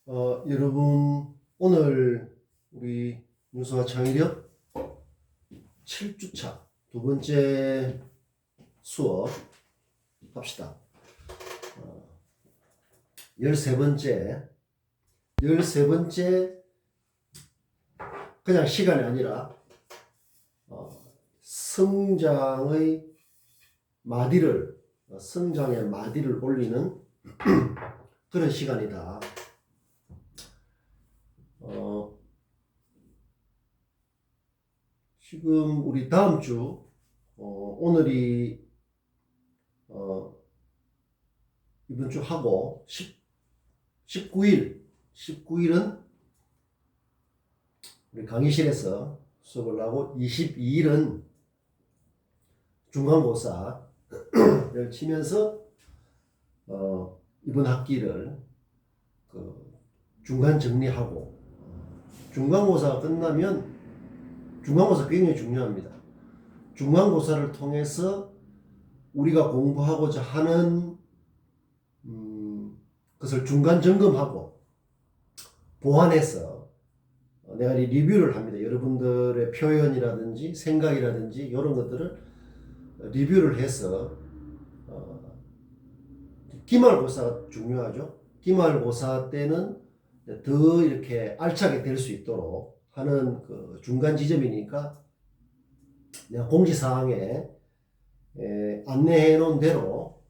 여러분, 오늘 우리 윤수와 창의력 7주차 두 번째 수업 합시다. 13번째 그냥 시간이 아니라 성장의 성장의 마디를 올리는 그런 시간이다. 지금 우리 다음 주 오늘이 이번 주 하고 19일은 우리 강의실에서 수업을 하고 22일은 중간고사를 치면서 이번 학기를 중간 정리하고 중간고사가 끝나면 중간고사 굉장히 중요합니다. 중간고사를 통해서 우리가 공부하고자 하는 것을 중간 점검하고 보완해서 내가 리뷰를 합니다. 여러분들의 표현이라든지 생각이라든지 이런 것들을 리뷰를 해서 기말고사가 중요하죠. 기말고사 때는 더 이렇게 알차게 될 수 있도록 하는 그 중간 지점이니까 내가 공지사항에 안내해 놓은 대로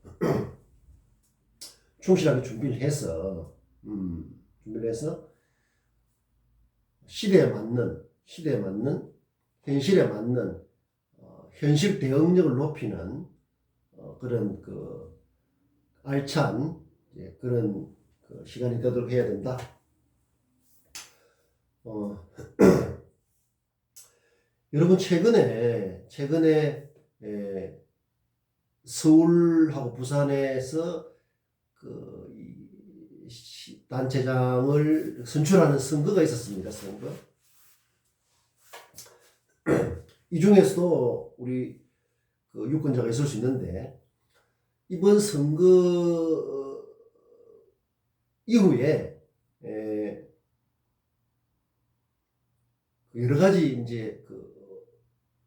충실하게 준비를 해서 시대에 맞는 현실에 맞는 현실 대응력을 높이는 그런 그 알찬 그런 그 시간이 되도록 해야 된다. 여러분 최근에 서울하고 부산에서 그 단체장을 선출하는 선거가 있었습니다. 선거. 이 중에서도 우리 그 유권자가 있을 수 있는데 이번 선거 이후에 여러 가지 이제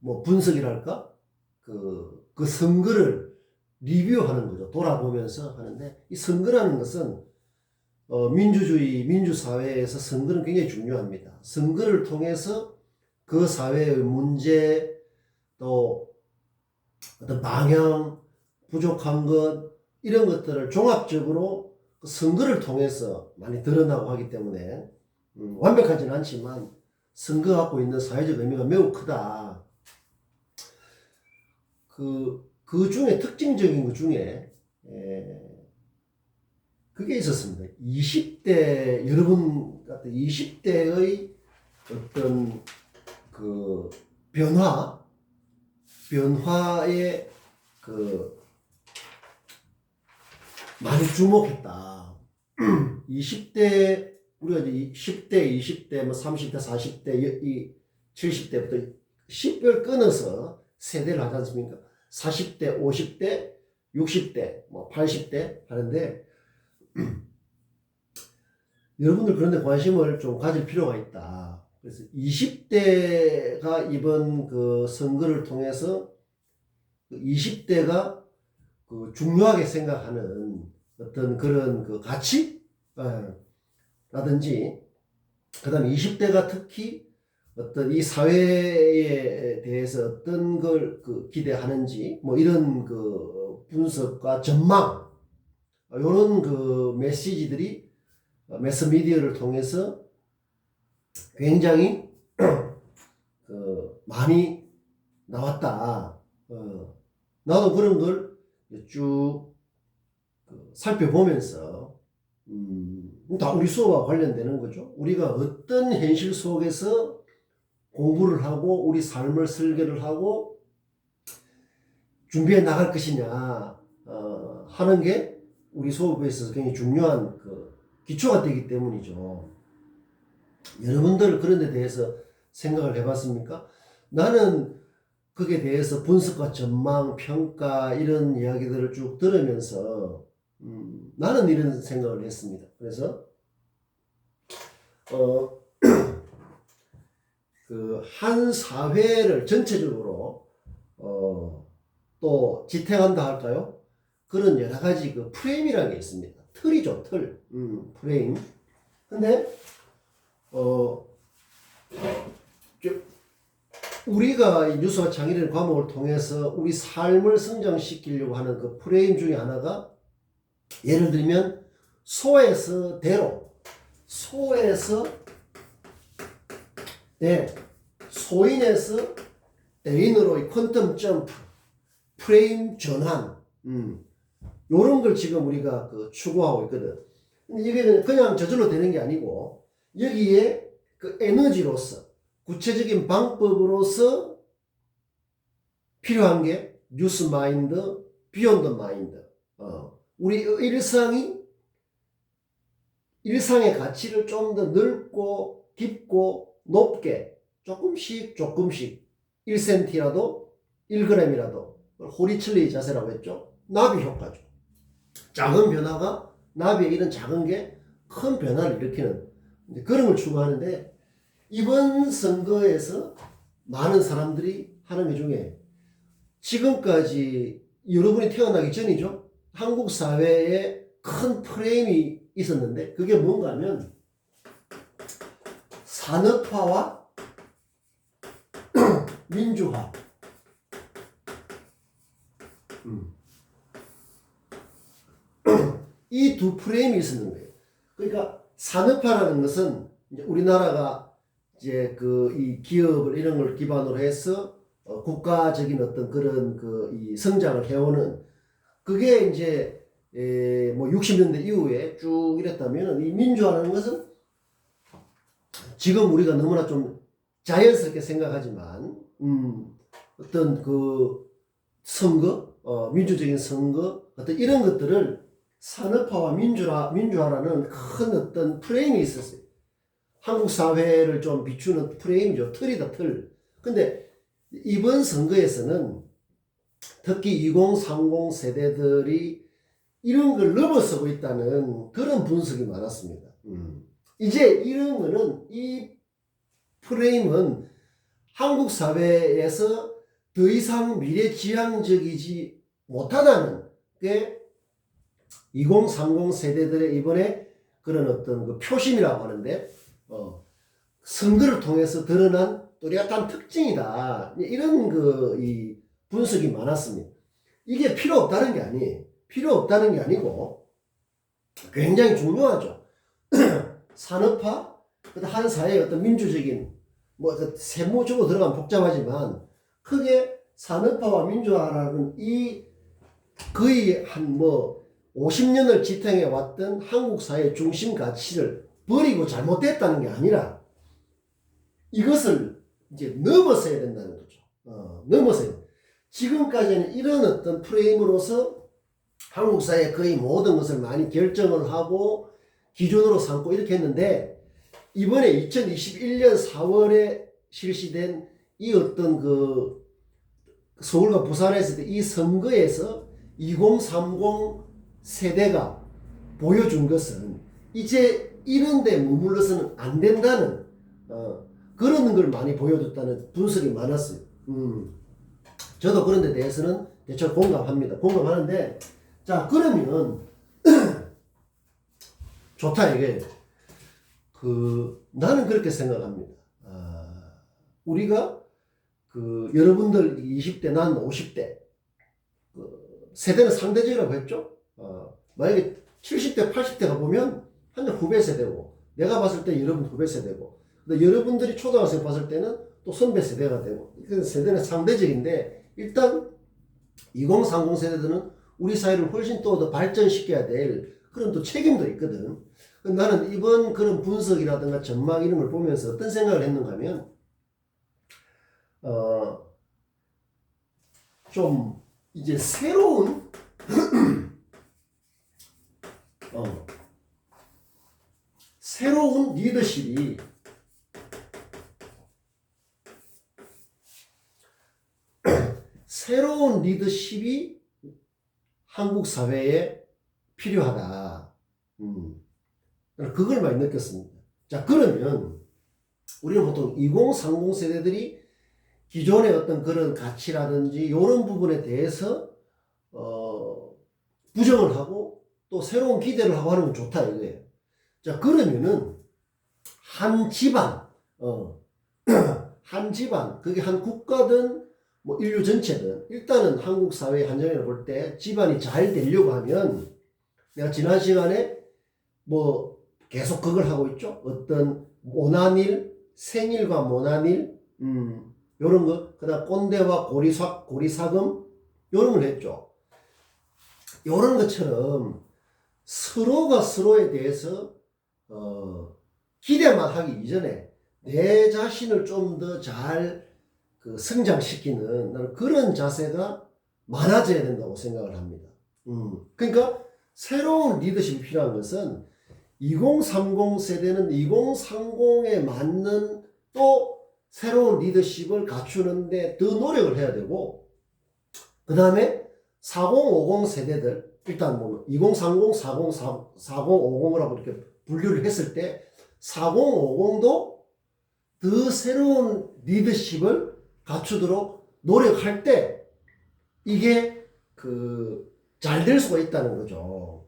뭐 분석이랄까 그 선거를 리뷰하는 거죠. 돌아보면서 하는데 이 선거라는 것은 민주주의 민주사회에서 선거는 굉장히 중요합니다. 선거를 통해서 그 사회의 문제 또 어떤 방향 부족한 것 이런 것들을 종합적으로 그 선거를 통해서 많이 드러나고 하기 때문에 완벽하지는 않지만 선거가 갖고 있는 사회적 의미가 매우 크다. 그 중에 특징적인 것 중에 그게 있었습니다. 20대 여러분 같은 20대의 어떤 그 변화에 많이 주목했다. 20대 우리가 이제 10대, 20대, 뭐 30대, 40대, 70대부터 10을 끊어서 세대를 하지 않습니까? 40대, 50대, 60대, 뭐 80대 하는데 여러분들 그런데 관심을 좀 가질 필요가 있다. 그래서 20대가 이번 그 선거를 통해서 20대가 그 중요하게 생각하는 어떤 그런 그 가치? 라든지, 그 다음에 20대가 특히 어떤 이 사회에 대해서 어떤 걸 그 기대하는지, 뭐 이런 그 분석과 전망, 이런 그 메시지들이 매스미디어를 통해서 굉장히 많이 나왔다. 나도 그런 걸 쭉 살펴보면서 다 우리 수업과 관련되는 거죠. 우리가 어떤 현실 속에서 공부를 하고 우리 삶을 설계를 하고 준비해 나갈 것이냐 하는 게 우리 수업에 있어서 굉장히 중요한 그 기초가 되기 때문이죠. 여러분들 그런 데 대해서 생각을 해봤습니까? 나는 거기에 대해서 분석과 전망, 평가 이런 이야기들을 쭉 들으면서 나는 이런 생각을 했습니다. 그래서 어, 그 한 사회를 전체적으로 또 지탱한다 할까요? 그런 여러 가지 그 프레임이라는 게 있습니다. 틀이죠, 틀. 프레임. 근데 우리가 이 뉴스와 창의력 과목을 통해서 우리 삶을 성장시키려고 하는 그 프레임 중에 하나가, 예를 들면 소에서 대로, 소에서 대, 소인에서 대인으로의 퀀텀 점프, 프레임 전환, 요런 걸 지금 우리가 그 추구하고 있거든. 근데 이게 그냥 저절로 되는 게 아니고, 여기에 그 에너지로서, 구체적인 방법으로서 필요한 게 뉴스 마인드, 비욘드 마인드. 우리 일상의 가치를 좀 더 넓고 깊고 높게 조금씩 1cm라도 1g이라도 호리칠리 자세라고 했죠. 나비 효과죠. 작은 변화가, 나비의 이런 작은 게 큰 변화를 일으키는 그런 걸 추구하는데, 이번 선거에서 많은 사람들이 하는 것 중에, 지금까지 여러분이 태어나기 전이죠. 한국 사회에 큰 프레임이 있었는데, 그게 뭔가 하면 산업화와 민주화. 이 두 프레임이 있었는 거예요. 그러니까 산업화라는 것은 이제 우리나라가 이제 그 이 기업을 이런 걸 기반으로 해서 국가적인 어떤 그런 그 이 성장을 해오는, 그게 이제 뭐 60년대 이후에 쭉 이랬다면, 이 민주화라는 것은 지금 우리가 너무나 좀 자연스럽게 생각하지만 어떤 그 선거, 민주적인 선거, 어떤 이런 것들을 산업화와 민주화라는 큰 어떤 프레임이 있었어요. 한국 사회를 좀 비추는 프레임이죠. 틀이다, 틀. 근데 이번 선거에서는 특히 2030 세대들이 이런 걸 넘어서고 있다는 그런 분석이 많았습니다. 이제 이런 거는, 이 프레임은 한국 사회에서 더 이상 미래지향적이지 못하다는 게 2030 세대들의 이번에 그런 어떤 그 표심이라고 하는데, 선거를 통해서 드러난 뚜렷한 특징이다. 이런 이 분석이 많았습니다. 이게 필요 없다는 게 아니에요. 필요 없다는 게 아니고 굉장히 중요하죠. 산업화, 한 사회의 어떤 민주적인, 뭐 세무적으로 들어가면 복잡하지만, 크게 산업화와 민주화라는 이 거의 한 50년을 지탱해 왔던 한국 사회의 중심 가치를 버리고 잘못됐다는 게 아니라, 이것을 이제 넘어서야 된다는 거죠. 넘어서야 돼. 지금까지는 이런 어떤 프레임으로서 한국 사회의 거의 모든 것을 많이 결정을 하고 기준으로 삼고 이렇게 했는데, 이번에 2021년 4월에 실시된 이 어떤 그 서울과 부산에서 이 선거에서 2030 세대가 보여준 것은 이제 이런 데 머물러서는 안 된다는 그런 걸 많이 보여줬다는 분석이 많았어요. 저도 그런 데 대해서는 대체로 공감합니다. 공감하는데, 자, 그러면 좋다 이게. 나는 그렇게 생각합니다. 우리가 여러분들 20대, 난 50대, 세대는 상대적이라고 했죠. 만약에 70대, 80대가 보면 한참 후배 세대고, 내가 봤을 때 여러분 후배 세대고, 근데 여러분들이 초등학생 봤을 때는 또 선배 세대가 되고, 세대는 상대적인데, 일단 2030 세대들은 우리 사회를 훨씬 또 더 발전시켜야 될 그런 또 책임도 있거든. 나는 이번 그런 분석이라든가 전망 이런 걸 보면서 어떤 생각을 했는가 하면, 좀 이제 새로운 새로운 리더십이 한국 사회에 필요하다. 그걸 많이 느꼈습니다. 자, 그러면 우리는 보통 2030 세대들이 기존의 어떤 그런 가치라든지 이런 부분에 대해서 부정을 하고 또 새로운 기대를 하고 하는 건 좋다 이거예요. 자, 그러면은 한 집안, 한 집안, 그게 한 국가든 뭐 인류 전체든 일단은 한국 사회의 한정을 볼 때 집안이 잘 되려고 하면 내가 지난 시간에 뭐 계속 그걸 하고 있죠. 어떤 모난일, 생일과 모난일, 요런 거, 그 다음 꼰대와 고리사금, 요런 걸 했죠. 요런 것처럼 서로가 서로에 대해서, 기대만 하기 이전에 내 자신을 좀 더 잘 성장시키는 나는 그런 자세가 많아져야 된다고 생각을 합니다. 그러니까 새로운 리더십이 필요한 것은 2030 세대는 2030에 맞는 또 새로운 리더십을 갖추는데 더 노력을 해야 되고, 그 다음에 4050 세대들, 일단 뭐 2030, 4050이라고 이렇게 분류를 했을 때 4050도 더 새로운 리더십을 갖추도록 노력할 때 이게 잘 될 수가 있다는 거죠.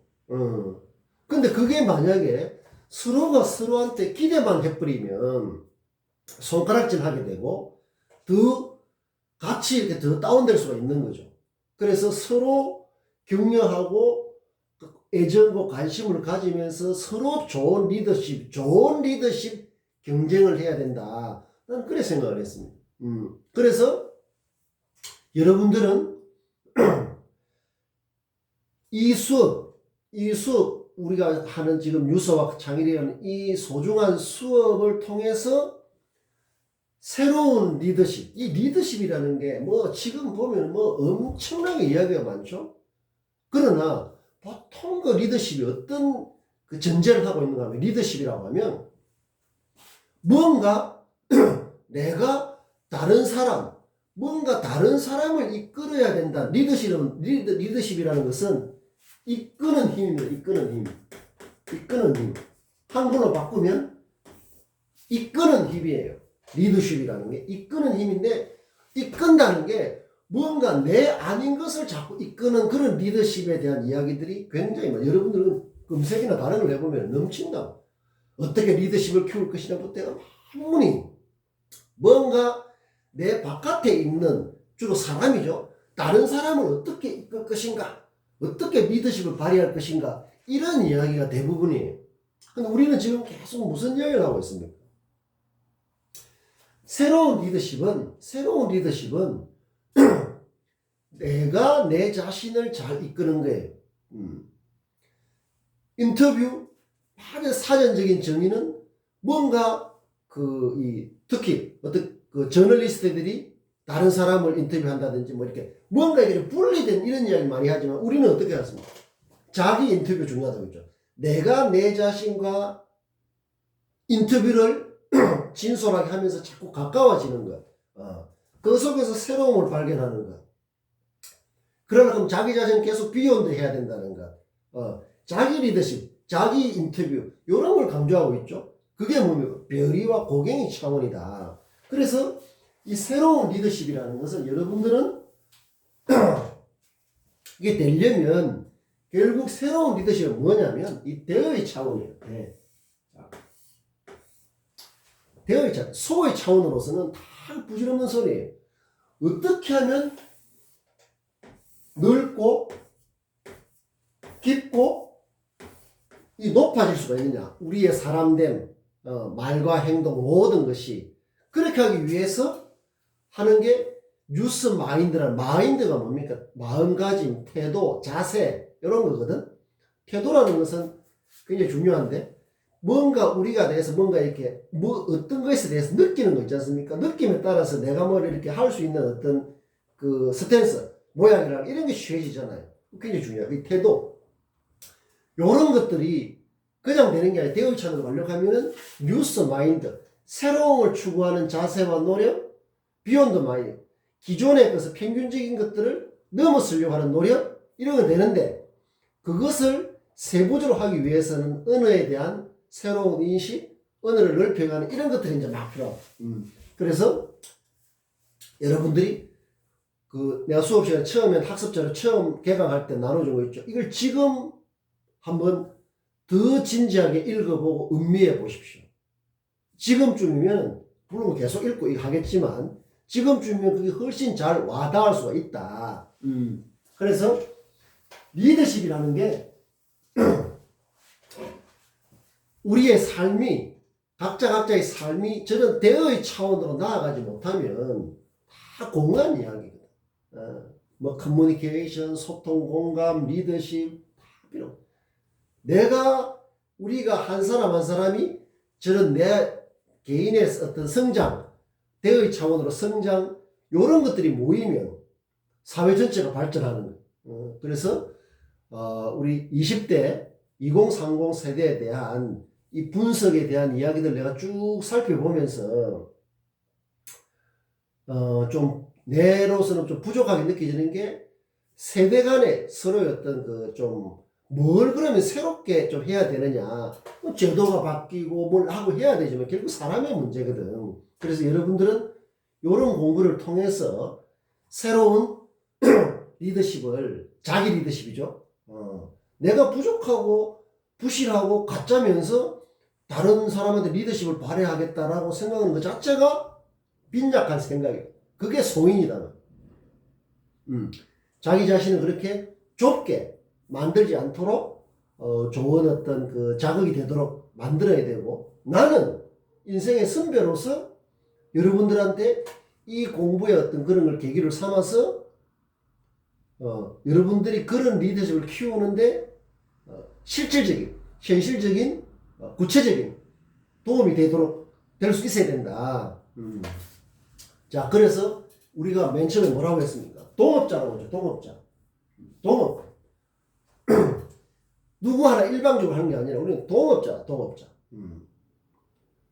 근데 그게 만약에 서로가 서로한테 기대만 해버리면 손가락질 하게 되고 더 같이 이렇게 더 다운될 수가 있는 거죠. 그래서 서로 격려하고 애정과 관심을 가지면서 서로 좋은 리더십 경쟁을 해야 된다. 나는 그렇게 생각을 했습니다. 그래서 여러분들은 이 수업 우리가 하는 지금 유서와 창의력은 이 소중한 수업을 통해서 새로운 리더십, 이 리더십이라는 게 뭐 지금 보면 뭐 엄청나게 이야기가 많죠. 그러나 보통 그 리더십이 어떤 그 전제를 하고 있는가 하면 리더십이라고 하면 뭔가 내가 뭔가 다른 사람을 이끌어야 된다. 리더십이라는 것은 이끄는 힘입니다. 이끄는 힘. 한글로 바꾸면 이끄는 힘이에요. 리더십이라는 게 이끄는 힘인데, 이끈다는 게 뭔가 내 아닌 것을 자꾸 이끄는 그런 리더십에 대한 이야기들이 굉장히 많아요. 여러분들은 검색이나 다른 걸 해보면 넘친다. 어떻게 리더십을 키울 것이냐부터 한문이 뭔가 내 바깥에 있는 주로 사람이죠. 다른 사람을 어떻게 이끌 것인가, 어떻게 리더십을 발휘할 것인가, 이런 이야기가 대부분이에요. 근데 우리는 지금 계속 무슨 이야기를 하고 있습니까? 새로운 리더십은 내가 내 자신을 잘 이끄는 거예요. 인터뷰 아주 사전적인 정의는 뭔가 특히 어떤 저널리스트들이 다른 사람을 인터뷰한다든지 뭐 이렇게 뭔가 이렇게 분리된 이런 이야기 많이 하지만 우리는 어떻게 하습니까? 자기 인터뷰 중요하다고 했죠. 내가 내 자신과 인터뷰를 진솔하게 하면서 자꾸 가까워지는 것. 그 속에서 새로움을 발견하는 것. 그러나 그럼 자기 자신 계속 비욘드 해야 된다는 것. 자기 리더십, 자기 인터뷰 이런 걸 강조하고 있죠. 그게 뭐냐면 별이와 고갱이 차원이다. 그래서 이 새로운 리더십이라는 것은 여러분들은 이게 되려면 결국 새로운 리더십은 뭐냐면 이 대의 차원이에요. 대의 차원, 소의 차원으로서는 다 부질없는 소리예요. 어떻게 하면 넓고 깊고 이 높아질 수가 있느냐. 우리의 사람됨, 말과 행동 모든 것이 그렇게 하기 위해서 하는 게 뉴스 마인드라는, 마인드가 뭡니까? 마음가짐, 태도, 자세 이런 거거든. 태도라는 것은 굉장히 중요한데 뭔가 우리가 대해서 뭔가 이렇게 어떤 것에 대해서 느끼는 거 있지 않습니까? 느낌에 따라서 내가 뭘 이렇게 할 수 있는 어떤 그 스탠스, 모양이랑 이런 게 쉬워지잖아요. 굉장히 중요해요. 이 태도. 요런 것들이 그냥 되는 게 아니라 대의 차원으로 완력하면은 뉴스 마인드, 새로움을 추구하는 자세와 노력, 비욘드 마인드, 기존의 것을 평균적인 것들을 넘어서려고 하는 노력, 이런 거 되는데 그것을 세부적으로 하기 위해서는 언어에 대한 새로운 인식, 언어를 넓혀가는 이런 것들이 이제 막 필요하고. 그래서 여러분들이 그 내가 수업 시간에 처음엔 학습자료 처음 개강할 때 나눠준 거 있죠. 이걸 지금 한번 더 진지하게 읽어보고 음미해 보십시오. 지금쯤이면 물론 계속 읽고 하겠지만 지금쯤이면 그게 훨씬 잘 와닿을 수가 있다. 그래서 리더십이라는 게 우리의 삶이 각자의 삶이 저런 대의 차원으로 나아가지 못하면 다 공간 이야기거든. 뭐 커뮤니케이션, 소통, 공감, 리더십 다 필요. 우리가 한 사람 한 사람이 저런 내 개인의 어떤 성장, 대의 차원으로 성장 이런 것들이 모이면 사회 전체가 발전하는 거예요. 그래서 우리 20대 2030 세대에 대한 이 분석에 대한 이야기들 내가 쭉 살펴보면서 좀 내로서는 좀 부족하게 느껴지는 게 세대 간에 서로의 어떤 그 좀 뭘 그러면 새롭게 좀 해야 되느냐, 제도가 바뀌고 뭘 하고 해야 되지만 결국 사람의 문제거든. 그래서 여러분들은 이런 공부를 통해서 새로운 리더십을, 자기 리더십이죠. 내가 부족하고 부실하고 가짜면서 다른 사람한테 리더십을 발휘하겠다라고 생각하는 것 자체가 빈약한 생각이에요. 그게 소인이다. 자기 자신을 그렇게 좁게 만들지 않도록 좋은 어떤 그 자극이 되도록 만들어야 되고, 나는 인생의 선배로서 여러분들한테 이 공부의 어떤 그런 걸 계기를 삼아서 여러분들이 그런 리더십을 키우는데 실질적인, 현실적인, 구체적인 도움이 되도록 될 수 있어야 된다. 자, 그래서 우리가 맨 처음에 뭐라고 했습니까? 동업자라고 하죠. 동업. 누구 하나 일방적으로 하는 게 아니라 우리는 동업자.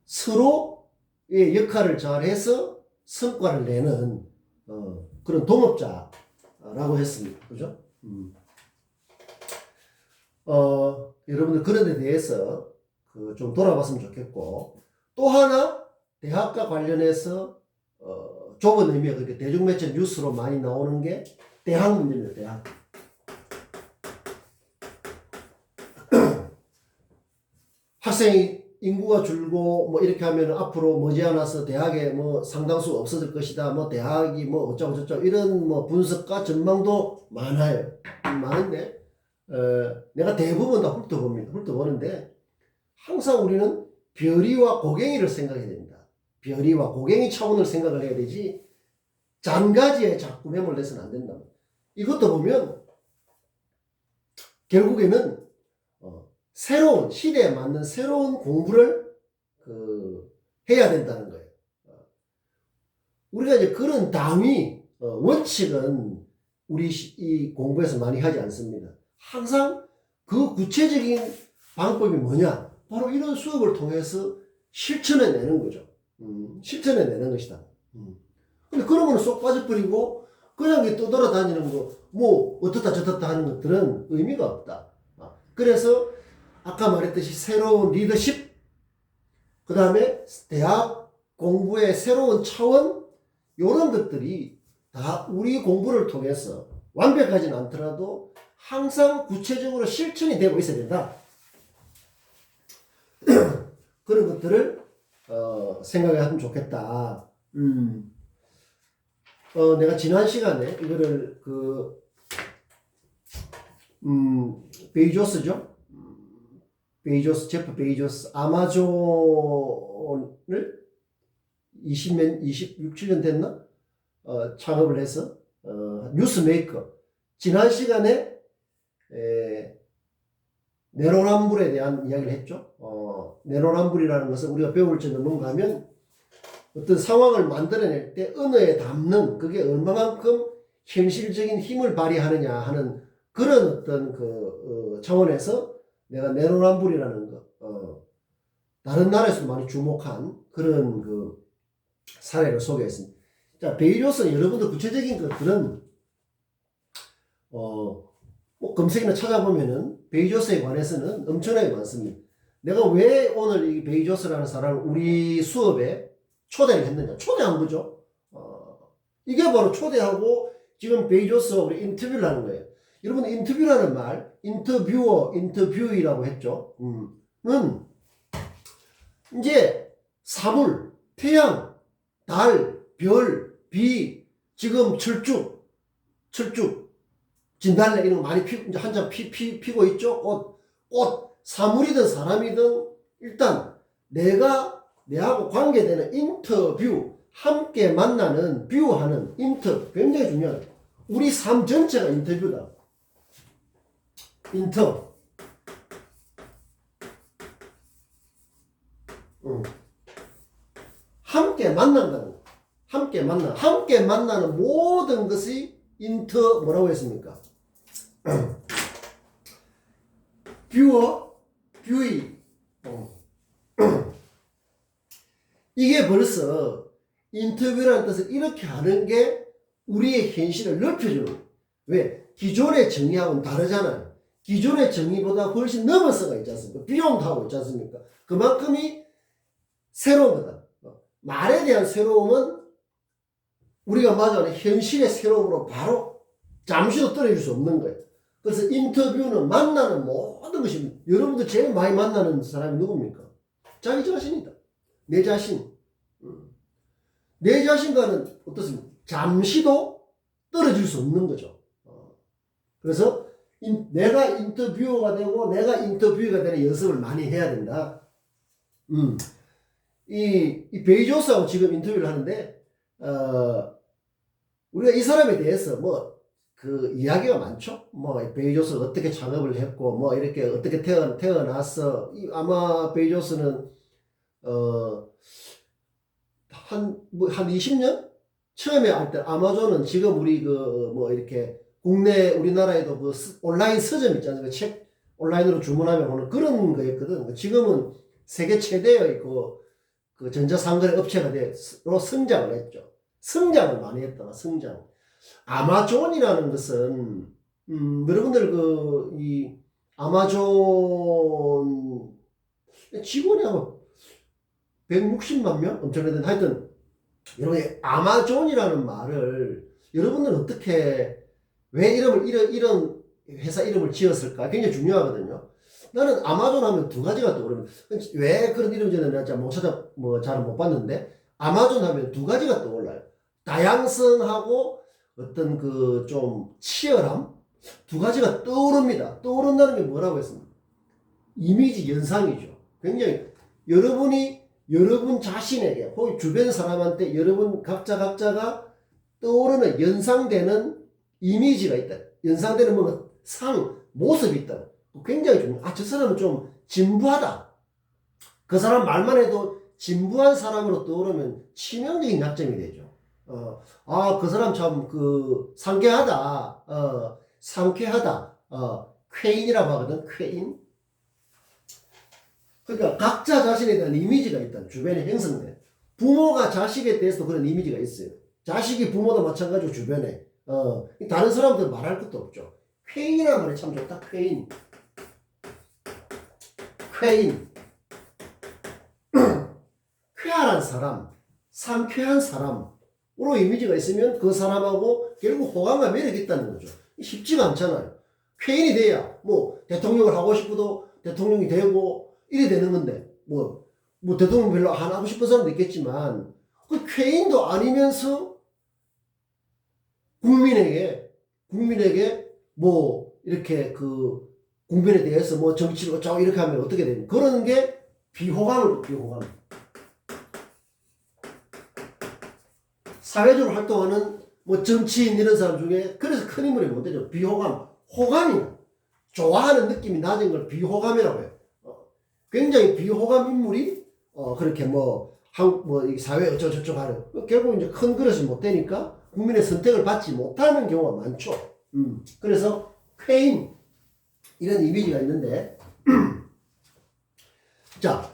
서로의 역할을 잘해서 성과를 내는 그런 동업자라고 했습니다. 그죠? 여러분들 그런 데 대해서 좀 돌아봤으면 좋겠고, 또 하나 대학과 관련해서 좁은 의미의 그렇게 대중매체 뉴스로 많이 나오는 게 대학 문제입니다. 대학. 학생이 인구가 줄고 뭐 이렇게 하면 앞으로 머지않아서 대학에 뭐 상당수가 없어질 것이다. 뭐 대학이 뭐 어쩌고 저쩌고 이런 뭐 분석과 전망도 많아요. 많은데 내가 대부분 다 훑어보는데 항상 우리는 별이와 고갱이를 생각해야 됩니다. 별이와 고갱이 차원을 생각을 해야 되지 잔가지에 자꾸 매몰돼서는 안 된다. 이것도 보면 결국에는 새로운 시대에 맞는 새로운 공부를 해야 된다는 거예요. 우리가 이제 그런 당위 원칙은 우리 이 공부에서 많이 하지 않습니다. 항상 그 구체적인 방법이 뭐냐? 바로 이런 수업을 통해서 실천해내는 거죠. 실천해내는 것이다. 근데 그러면 쏙 빠져버리고 그냥 떠돌아다니는 거, 뭐 어떻다 저떻다 하는 것들은 의미가 없다. 그래서 아까 말했듯이 새로운 리더십, 그 다음에 대학 공부의 새로운 차원, 이런 것들이 다 우리 공부를 통해서 완벽하지는 않더라도 항상 구체적으로 실천이 되고 있어야 된다. 그런 것들을 생각하면 좋겠다. 내가 지난 시간에 이거를 베이조스죠? 제프 베이조스 아마존을 26, 7년 됐나? 창업을 해서 뉴스메이커. 지난 시간에 내로남불에 대한 이야기를 했죠. 내로남불이라는 것은 우리가 배울 점은 뭔가 하면 어떤 상황을 만들어낼 때 언어에 담는 그게 얼마만큼 현실적인 힘을 발휘하느냐 하는 그런 어떤 차원에서 내가 내로남불이라는 거, 다른 나라에서 많이 주목한 그런 사례를 소개했습니다. 자, 베이조스 여러분들 구체적인 것들은 뭐 검색이나 찾아보면은 베이조스에 관해서는 엄청나게 많습니다. 내가 왜 오늘 이 베이조스라는 사람을 우리 수업에 초대를 했느냐? 초대한 거죠. 이게 바로 초대하고 지금 베이조스와 우리 인터뷰를 하는 거예요. 여러분, 인터뷰라는 말, 인터뷰어, 인터뷰이라고 했죠. 는 이제 사물, 태양, 달, 별, 비, 지금 철쭉, 진달래 이런 거 많이 이제 한참 피고 있죠. 꽃, 사물이든 사람이든 일단 내하고 관계되는 인터뷰, 함께 만나는, 뷰하는 인터, 굉장히 중요해요. 우리 삶 전체가 인터뷰다. 인터. 함께 만난다는 거. 함께 만나는 모든 것이 인터 뭐라고 했습니까? 뷰어, 뷰이. 이게 벌써 인터뷰라는 뜻을 이렇게 하는 게 우리의 현실을 넓혀주는 거예요. 왜? 기존의 정의하고는 다르잖아요. 기존의 정의보다 훨씬 넘어서가 있지 않습니까? 비용도 하고 있지 않습니까? 그만큼이 새로운 거다. 말에 대한 새로움은 우리가 맞아하는 현실의 새로움으로 바로 잠시도 떨어질 수 없는 거예요. 그래서 인터뷰는 만나는 모든 것입니다. 여러분들 제일 많이 만나는 사람이 누굽니까? 자기 자신이다. 내 자신. 내 자신과는 어떻습니까? 잠시도 떨어질 수 없는 거죠. 그래서 내가 인터뷰어가 되고 내가 인터뷰어가 되는 연습을 많이 해야 된다. 이 베이조스하고 지금 인터뷰를 하는데 우리가 이 사람에 대해서 그 이야기가 많죠. 베이조스가 어떻게 창업을 했고 이렇게 어떻게 태어났어. 아마 베이조스는 한 20년 처음에 할 때 아마존은 지금 우리 이렇게 국내 우리나라에도 그 온라인 서점 있잖아요. 책 온라인으로 주문하면 오는 그런 거였거든. 지금은 세계 최대의 그 전자상거래 업체가 돼로 성장을 했죠. 성장을 많이 했다. 성장. 아마존이라는 것은 여러분들 이 아마존 직원이 아마 160만 명? 엄청나던데 하여튼 여러분 아마존이라는 말을 여러분들은 어떻게 왜 이런 회사 이름을 지었을까? 굉장히 중요하거든요. 나는 아마존 하면 두 가지가 떠오르는 왜 그런 이름 지었는지 내가 못 찾아 잘 못 봤는데 아마존 하면 두 가지가 떠올라요. 다양성하고 어떤 그 좀 치열함 두 가지가 떠오릅니다. 떠오른다는 게 뭐라고 했습니까? 이미지 연상이죠. 굉장히 여러분 자신에게 혹은 주변 사람한테 여러분 각자가 떠오르는 연상되는 이미지가 있다. 연상되는 모습이 있다. 굉장히 중요해요. 저 사람은 좀 진부하다. 그 사람 말만 해도 진부한 사람으로 떠오르면 치명적인 약점이 되죠. 그 사람 참 상쾌하다. 쾌인이라고 하거든. 쾌인. 그러니까 각자 자신에 대한 이미지가 있다. 주변에 형성돼. 부모가 자식에 대해서도 그런 이미지가 있어요. 자식이 부모도 마찬가지고 주변에. 다른 사람들 말할 것도 없죠. 쾌인이라는 말이 참 좋다. 쾌인. 쾌활한 사람, 상쾌한 사람으로 이미지가 있으면 그 사람하고 결국 호감과 매력이 있다는 거죠. 쉽지가 않잖아요. 쾌인이 돼야 대통령을 하고 싶어도 대통령이 되고 이래 되는 건데 대통령 별로 안 하고 싶은 사람도 있겠지만 그 쾌인도 아니면서 국민에게 이렇게 국민에 대해서 정치를 어쩌고 이렇게 하면 어떻게 되는 그런 게 비호감. 사회적으로 활동하는 정치인 이런 사람 중에 그래서 큰 인물이 못 되죠. 비호감. 호감이 좋아하는 느낌이 낮은 걸 비호감이라고 해요. 굉장히 비호감 인물이 그렇게 사회 어쩌고저쩌고 하는 결국 이제 큰 그릇이 못 되니까 국민의 선택을 받지 못하는 경우가 많죠. 그래서 쾌인 이런 이미지가 있는데 자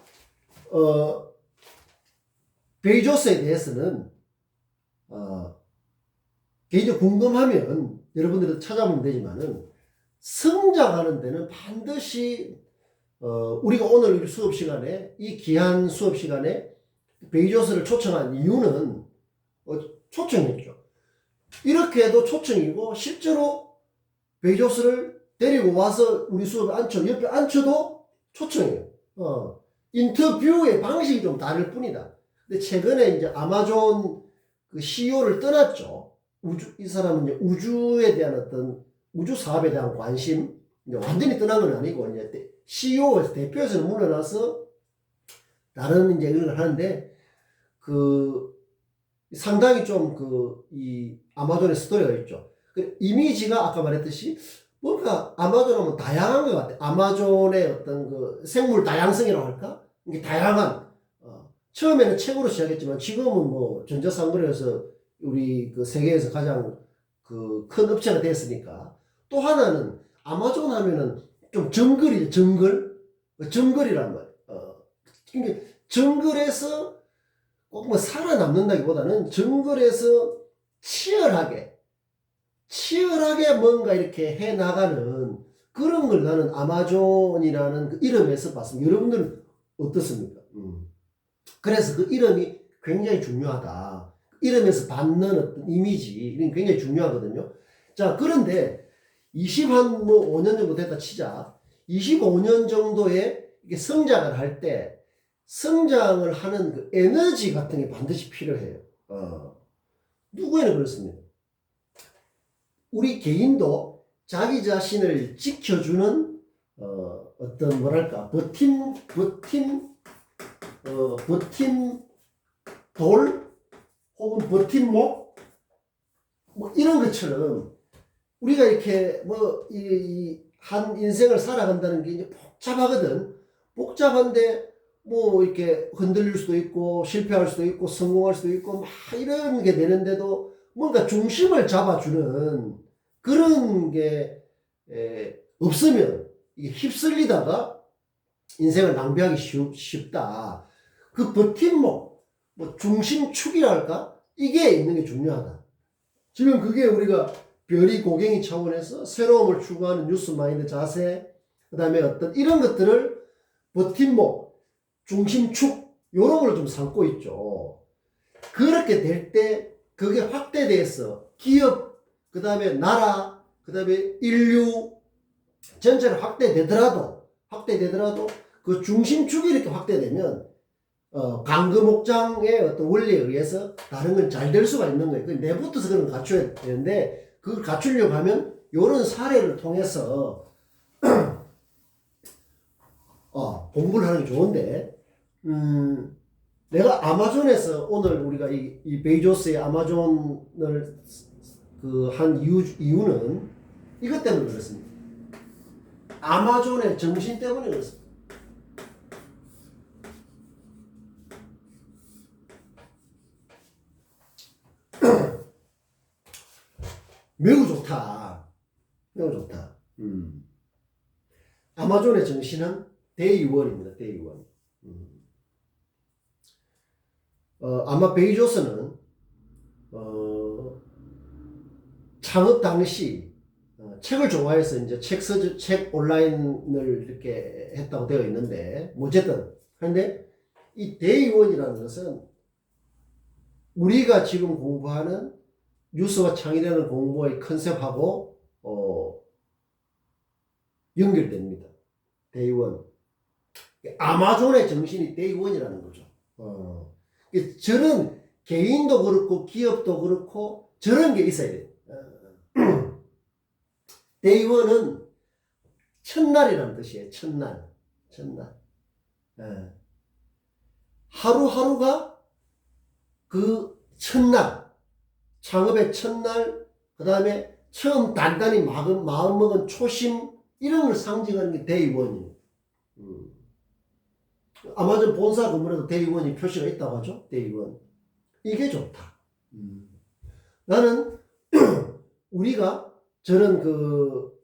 베이조스에 대해서는 개인적으로 궁금하면 여러분들도 찾아보면 되지만은 성장하는 데는 반드시 우리가 오늘 수업 시간에, 이 귀한 수업 시간에 베이조스를 초청한 이유는, 초청했죠. 이렇게 해도 초청이고, 실제로 베이조스를 데리고 와서 우리 수업에 옆에 앉혀도 초청이에요. 인터뷰의 방식이 좀 다를 뿐이다. 근데 최근에 이제 아마존 그 CEO를 떠났죠. 이 사람은 이제 우주에 대한 어떤 우주 사업에 대한 관심, 이제 완전히 떠난 건 아니고, 이제 CEO에서 대표에서 물러나서 다른 이제 일을 하는데, 상당히 좀 이 아마존의 스토리가 있죠. 이미지가 아까 말했듯이 뭔가 아마존 하면 다양한 것 같아. 아마존의 어떤 그 생물 다양성이라고 할까? 이게 다양한, 처음에는 책으로 시작했지만 지금은 뭐 전자상거래에서 우리 그 세계에서 가장 큰 업체가 됐으니까. 또 하나는 아마존 하면은 좀 정글이죠. 정글이란 말. 그러니까 정글에서 꼭 뭐 살아남는다기보다는 정글에서 치열하게 뭔가 이렇게 해 나가는 그런 걸 나는 아마존이라는 그 이름에서 봤습니다. 여러분들은 어떻습니까? 그래서 그 이름이 굉장히 중요하다. 이름에서 받는 어떤 이미지, 이런 굉장히 중요하거든요. 자, 그런데 5년 정도 됐다 치자. 25년 정도의 이게 성장을 할 때, 성장을 하는 그 에너지 같은 게 반드시 필요해요. 누구에는 그렇습니다. 우리 개인도 자기 자신을 지켜주는, 어떤, 뭐랄까, 버팀돌, 혹은 버팀목, 뭐, 이런 것처럼, 우리가 이렇게, 한 인생을 살아간다는 게 이제 복잡하거든. 복잡한데, 뭐, 이렇게 흔들릴 수도 있고, 실패할 수도 있고, 성공할 수도 있고, 막 이런 게 되는데도 뭔가 중심을 잡아주는 그런 게, 없으면, 이게 휩쓸리다가 인생을 낭비하기 쉽다. 그 버팀목, 뭐, 중심축이라 할까? 이게 있는 게 중요하다. 지금 그게 우리가 별이 고갱이 차원에서 새로움을 추구하는 뉴스마인드 자세, 그 다음에 어떤 이런 것들을 버팀목, 중심축, 요런 걸 좀 삼고 있죠. 그렇게 될 때, 그게 확대돼서 기업, 그 다음에 나라, 그 다음에 인류 전체를 확대되더라도 그 중심축이 이렇게 확대되면, 강금목장의 어떤 원리에 의해서 다른 건 잘 될 수가 있는 거예요. 내부터서 그런 걸 갖춰야 되는데, 그걸 갖추려고 하면, 요런 사례를 통해서, 공부를 하는 게 좋은데, 내가 아마존에서 오늘 우리가 이 베이조스의 아마존을 한 이유는 이것 때문에 그렇습니다. 아마존의 정신 때문에 그렇습니다. 매우 좋다. 매우 좋다. 아마존의 정신은 데이원입니다. 데이원. 아마 베이조스는 창업 당시 책을 좋아해서 이제 책 온라인을 이렇게 했다고 되어 있는데, 어쨌든 그런데 이 데이원이라는 것은 우리가 지금 공부하는 뉴스와 창의라는 공부의 컨셉하고 연결됩니다. 데이원. 아마존의 정신이 데이원이라는 거죠. 저런 개인도 그렇고 기업도 그렇고 저런 게 있어야 돼요. 데이원은 첫날이라는 뜻이에요. 첫날. 하루하루가 그 첫날, 창업의 첫날, 그 다음에 처음 단단히 마음먹은 초심, 이런 걸 상징하는 게 데이원이에요. 아마존 본사 건물에도 데이원이 표시가 있다고 하죠. 데이원. 이게 좋다. 나는 우리가 저는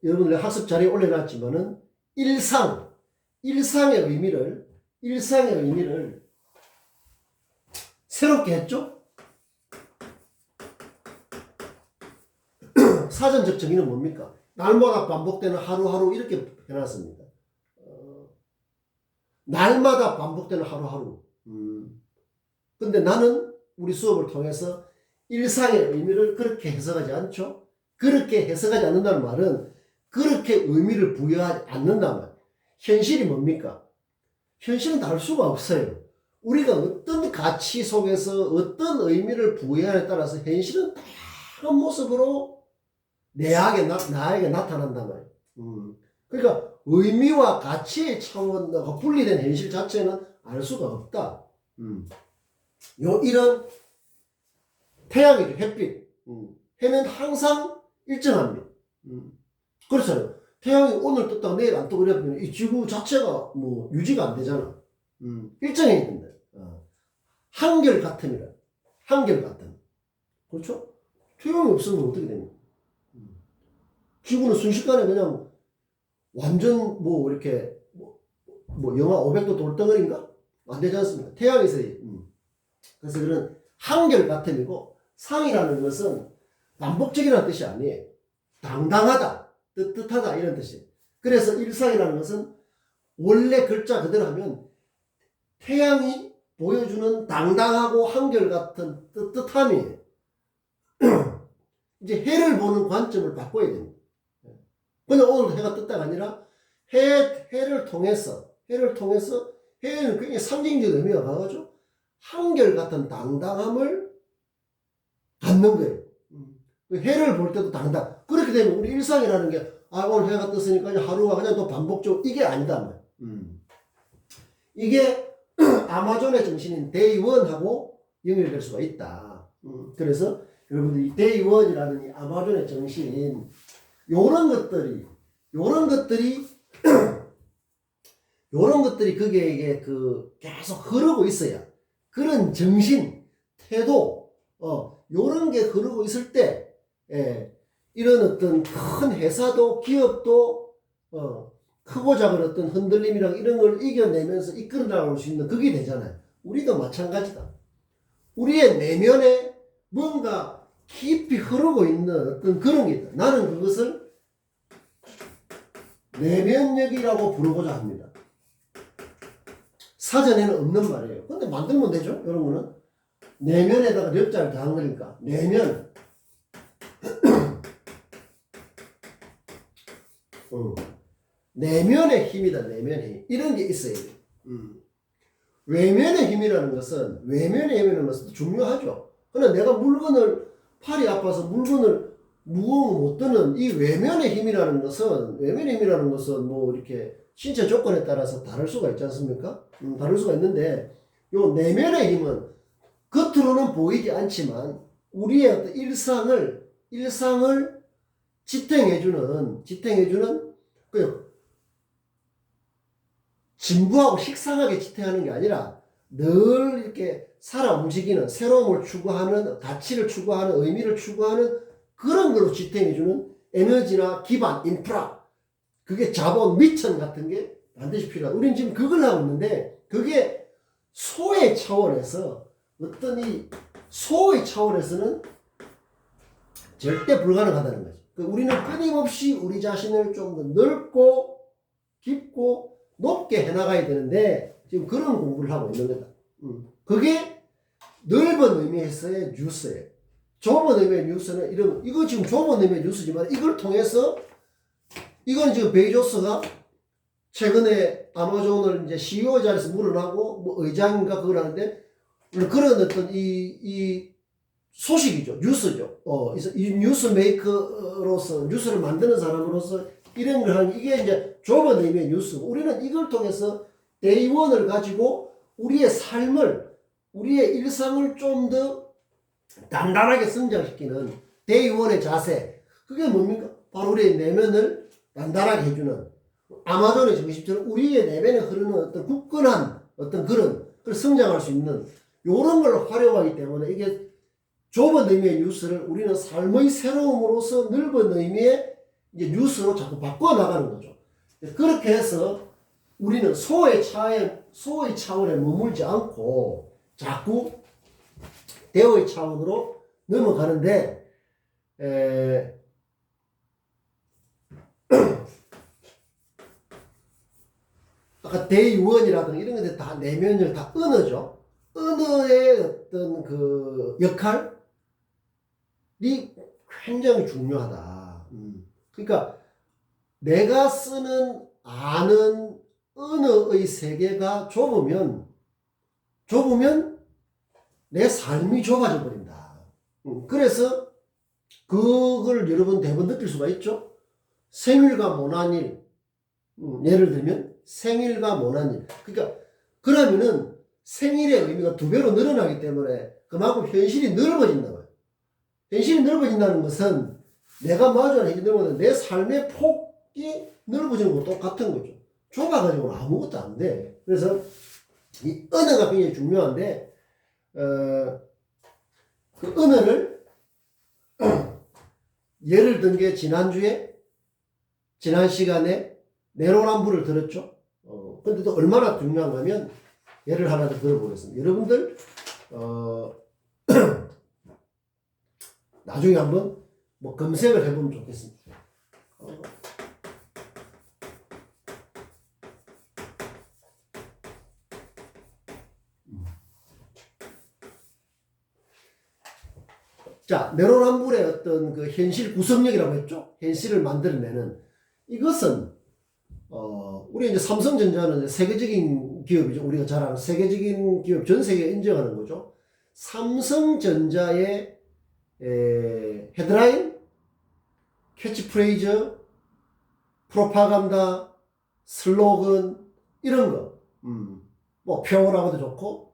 여러분들 학습 자료에 올려놨지만은 일상의 의미를 새롭게 했죠. 사전적 정의는 뭡니까? 날마다 반복되는 하루하루 이렇게 해놨습니다. 날마다 반복되는 하루하루. 근데 나는 우리 수업을 통해서 일상의 의미를 그렇게 해석하지 않죠. 그렇게 해석하지 않는다는 말은 그렇게 의미를 부여하지 않는다는 말. 현실이 뭡니까? 현실은 다를 수가 없어요. 우리가 어떤 가치 속에서 어떤 의미를 부여하냐에 따라서 현실은 다양한 모습으로 나에게 나타난단 말이에요. 그러니까 의미와 가치의 차원과 분리된 현실 자체는 알 수가 없다. 이런 태양이죠, 햇빛. 해는 항상 일정합니다. 그렇잖아요. 태양이 오늘 떴다가 내일 안 뜨고 이러면 이 지구 자체가 뭐 유지가 안 되잖아. 일정해야 된다. 한결같음이라. 한결같음. 그렇죠? 태양이 없으면 어떻게 됩니까? 지구는 순식간에 그냥 완전 뭐 이렇게 뭐 영하 500도 돌덩어리인가? 안 되지 않습니까? 태양에서. 그래서 그런 한결같음이고, 상이라는 것은 반복적이라는 뜻이 아니에요. 당당하다, 떳떳하다 이런 뜻이에요. 그래서 일상이라는 것은 원래 글자 그대로 하면 태양이 보여주는 당당하고 한결같은 떳떳함이에요. 이제 해를 보는 관점을 바꿔야 됩니다. 근데 오늘 해가 떴다가 아니라 해를 통해서 해는 굉장히 상징적 의미가 강하죠. 한결같은 당당함을 갖는 거예요. 해를 볼 때도 당당. 그렇게 되면 우리 일상이라는 게, 오늘 해가 떴으니까 하루가 그냥 또 반복적으로, 이게 아니다. 이게 아마존의 정신인 데이원하고 연결될 수가 있다. 그래서 여러분들 이 데이원이라는 이 아마존의 정신, 요런 것들이 그게 계속 흐르고 있어야, 그런 정신, 태도, 요런 게 흐르고 있을 때, 이런 어떤 큰 회사도, 기업도, 크고 작은 어떤 흔들림이랑 이런 걸 이겨내면서 이끌어 나갈 수 있는 그게 되잖아요. 우리도 마찬가지다. 우리의 내면에 뭔가 깊이 흐르고 있는 어떤 그런 게 있다. 나는 그것을 내면력이라고 부르고자 합니다. 사전에는 없는 말이에요. 근데 만들면 되죠, 이런 거는. 내면에다가 력자를 더한 거니까. 내면. 내면의 힘이다, 내면의 힘. 이런 게 있어야 돼요. 외면의 힘이라는 것은 중요하죠. 그러나 내가 팔이 아파서 물건을 무거운 못 드는 이 외면의 힘이라는 것은 뭐 이렇게 신체 조건에 따라서 다를 수가 있지 않습니까? 다를 수가 있는데, 요 내면의 힘은 겉으로는 보이지 않지만 우리의 어떤 일상을 지탱해주는 진부하고 식상하게 지탱하는 게 아니라 늘 이렇게 살아 움직이는, 새로움을 추구하는, 가치를 추구하는, 의미를 추구하는 그런 걸로 지탱해주는 에너지나 기반, 인프라, 그게 자본, 미천 같은 게 반드시 필요하다. 우리는 지금 그걸 하고 있는데, 그게 소의 차원에서, 소의 차원에서는 절대 불가능하다는 거죠. 우리는 끊임없이 우리 자신을 좀 더 넓고 깊고 높게 해나가야 되는데, 지금 그런 공부를 하고 있는 거다. 그게 넓은 의미에서의 뉴스예요. 좁은 의미의 뉴스는 이거 지금 좁은 의미의 뉴스지만, 이걸 통해서, 이건 지금 베이조스가 최근에 아마존을 이제 CEO 자리에서 물러나고, 뭐 의장인가 그걸 하는데, 그런 어떤 이 소식이죠. 뉴스죠. 이 뉴스 메이커로서, 뉴스를 만드는 사람으로서 이런 걸 하는, 이게 이제 좁은 의미의 뉴스. 우리는 이걸 통해서 데이원을 가지고 우리의 일상을 좀 더 단단하게 성장시키는 데이원의 자세. 그게 뭡니까? 바로 우리의 내면을 단단하게 해주는, 아마존의 정신처럼 우리의 내면에 흐르는 어떤 굳건한 어떤 그런 성장할 수 있는 요런 걸 활용하기 때문에, 이게 좁은 의미의 뉴스를 우리는 삶의 새로움으로서 넓은 의미의 이제 뉴스로 자꾸 바꿔나가는 거죠. 그렇게 해서 우리는 소의 차원에 머물지 않고 자꾸 대어의 차원으로 넘어가는데, 아까 대의원이라든가 이런 것들 다 내면을 다 언어죠. 언어의 어떤 그 역할이 굉장히 중요하다. 그러니까 내가 쓰는 아는 언어의 세계가 좁으면 내 삶이 좁아져 버린다. 그래서 그걸 여러분 대번 느낄 수가 있죠. 생일과 모난일, 예를 들면 생일과 모난일. 그러니까 그러면은 생일의 의미가 2배로 늘어나기 때문에 그만큼 현실이 넓어진다고요. 현실이 넓어진다는 것은 내가 마주하는 현실이 넓어지는 내 삶의 폭이 넓어지는 것과 똑같은 거죠. 좁아가지고는 아무것도 안 돼. 그래서 이 언어가 굉장히 중요한데 그 언어를 예를 든 게 지난 시간에 내로남불을 들었죠. 근데 또 얼마나 중요한가 하면 예를 하나 더 들어보겠습니다. 여러분들 나중에 한번 뭐 검색을 해보면 좋겠습니다. 자, 내로남불의 어떤 그 현실 구성력이라고 했죠. 현실을 만들어내는 이것은 우리 이제 삼성전자는 세계적인 기업이죠. 우리가 잘 아는 세계적인 기업, 전 세계에 인정하는 거죠. 삼성전자의 헤드라인, 캐치프레이즈, 프로파간다, 슬로건 이런 거, 뭐 표어라고도 좋고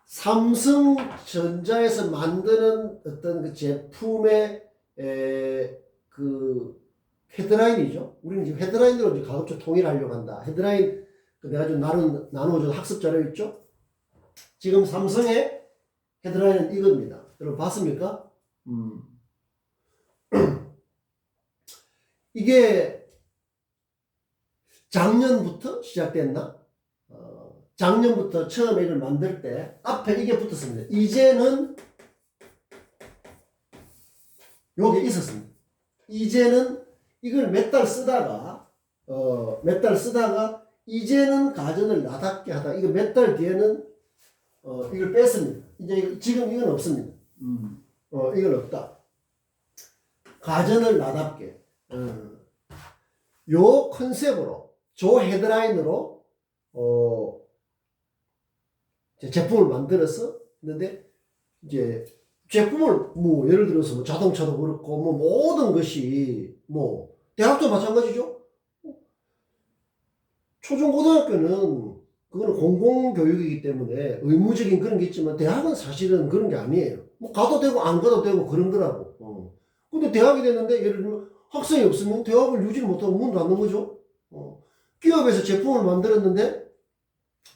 삼성전자에서 만드는 어떤 그 제품의 그 헤드라인이죠. 우리는 지금 헤드라인으로 이제 가급적 통일하려고 한다. 헤드라인 내가 좀 나눠준 학습 자료 있죠. 지금 삼성의 헤드라인은 이겁니다. 여러분 봤습니까? 이게 작년부터 시작됐나? 작년부터 처음에 이걸 만들 때 앞에 이게 붙었습니다. 이제는 요게 있었습니다. 이제는 이걸 몇 달 쓰다가 이제는 가전을 나답게 하다. 이거 몇 달 뒤에는 이걸 뺐습니다. 이제 지금 이건 없습니다. 이건 없다. 가전을 나답게. 요 컨셉으로, 저 헤드라인으로 제품을 만들어서 했는데 이제 제품을 뭐 예를 들어서 뭐 자동차도 그렇고 뭐 모든 것이 뭐 대학도 마찬가지죠. 초중고등학교는 그거는 공공교육이기 때문에 의무적인 그런 게 있지만 대학은 사실은 그런 게 아니에요. 뭐 가도 되고 안 가도 되고 그런 거라고. 근데 대학이 됐는데 예를 들면 학생이 없으면 대학을 유지를 못하고 문 닫는 거죠. 기업에서 제품을 만들었는데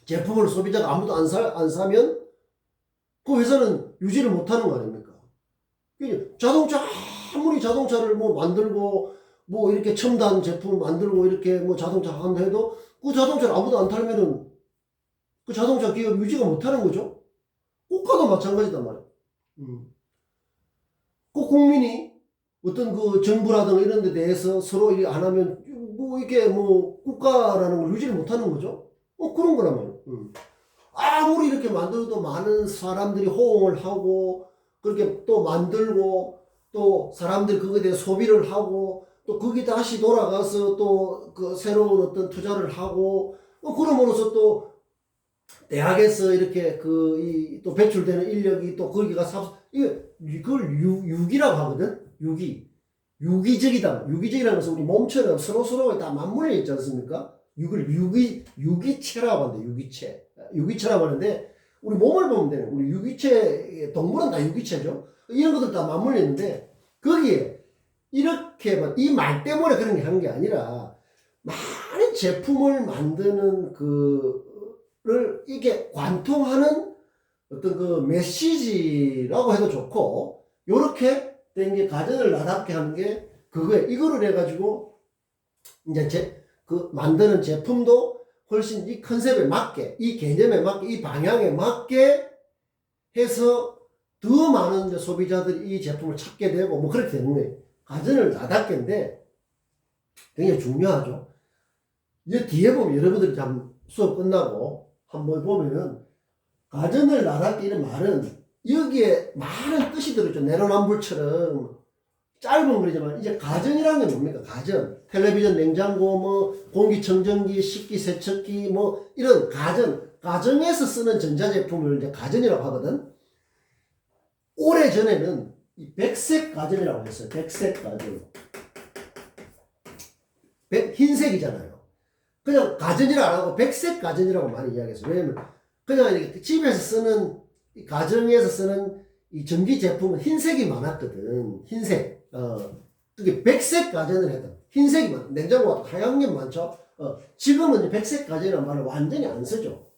제품을 소비자가 아무도 안 사면 그 회사는 유지를 못하는 거 아닙니까? 자동차 아무리 자동차를 뭐 만들고 뭐 이렇게 첨단 제품 만들고 이렇게 뭐 자동차 한다 해도 그 자동차를 아무도 안 탈면은 그 자동차 기업 유지가 못하는 거죠. 국가도 마찬가지단 말이에요. 그 국민이 어떤 그 정부라든가 이런 데 대해서 서로 일 안 하면 뭐 이게 뭐 국가라는 걸 유지를 못하는 거죠. 그런 거란 말이에요. 아무리 이렇게 만들어도 많은 사람들이 호응을 하고 그렇게 또 만들고 또 사람들이 그거에 대해 소비를 하고 또 거기 다시 돌아가서 또 그 새로운 어떤 투자를 하고 그럼으로써 또 대학에서 이렇게 또 배출되는 인력이 또 거기가 이걸 유기라고 하거든. 유기적이다. 유기적이라는 것은 우리 몸처럼 서로 다 맞물려 있지 않습니까? 이걸 유기체라고 하는데 유기체라고 하는데 우리 몸을 보면 돼요. 우리 유기체 동물은 다 유기체죠. 이런 것들 다 맞물려 있는데 거기에 이렇게 이 말 때문에 그런 게 하는 게 아니라 많은 제품을 만드는 그를 이게 관통하는 어떤 그 메시지라고 해도 좋고 요렇게 된 게 가전을 나답게 하는 게 그거에 이거를 해가지고 이제 만드는 제품도 훨씬 이 컨셉에 맞게 이 개념에 맞게 이 방향에 맞게 해서 더 많은 이제 소비자들이 이 제품을 찾게 되고 뭐 그렇게 되는 거예요. 가전을 나답게인데 굉장히 중요하죠. 이 뒤에 보면 여러분들이 참 수업 끝나고 한번 보면은 가전을 나답게 이런 말은 여기에 많은 뜻이 들어있죠. 내로남불처럼 짧은 글이지만 이제 가전이라는 게 뭡니까? 가전. 텔레비전, 냉장고, 뭐 공기청정기, 식기, 세척기 뭐 이런 가정에서 쓰는 전자제품을 이제 가전이라고 하거든. 오래전에는 이 백색 가전이라고 했어요. 백색 가전. 흰색이잖아요. 그냥 가전이라 안 하고 백색 가전이라고 많이 이야기했어요. 왜냐면 그냥 이렇게 집에서 쓰는 가정에서 쓰는 이 전기 제품은 흰색이 많았거든. 흰색. 그게 백색 가전을 했던. 흰색이 많아. 냉장고가 하얀 게 많죠. 지금은 백색 가전이라는 말을 완전히 안 쓰죠.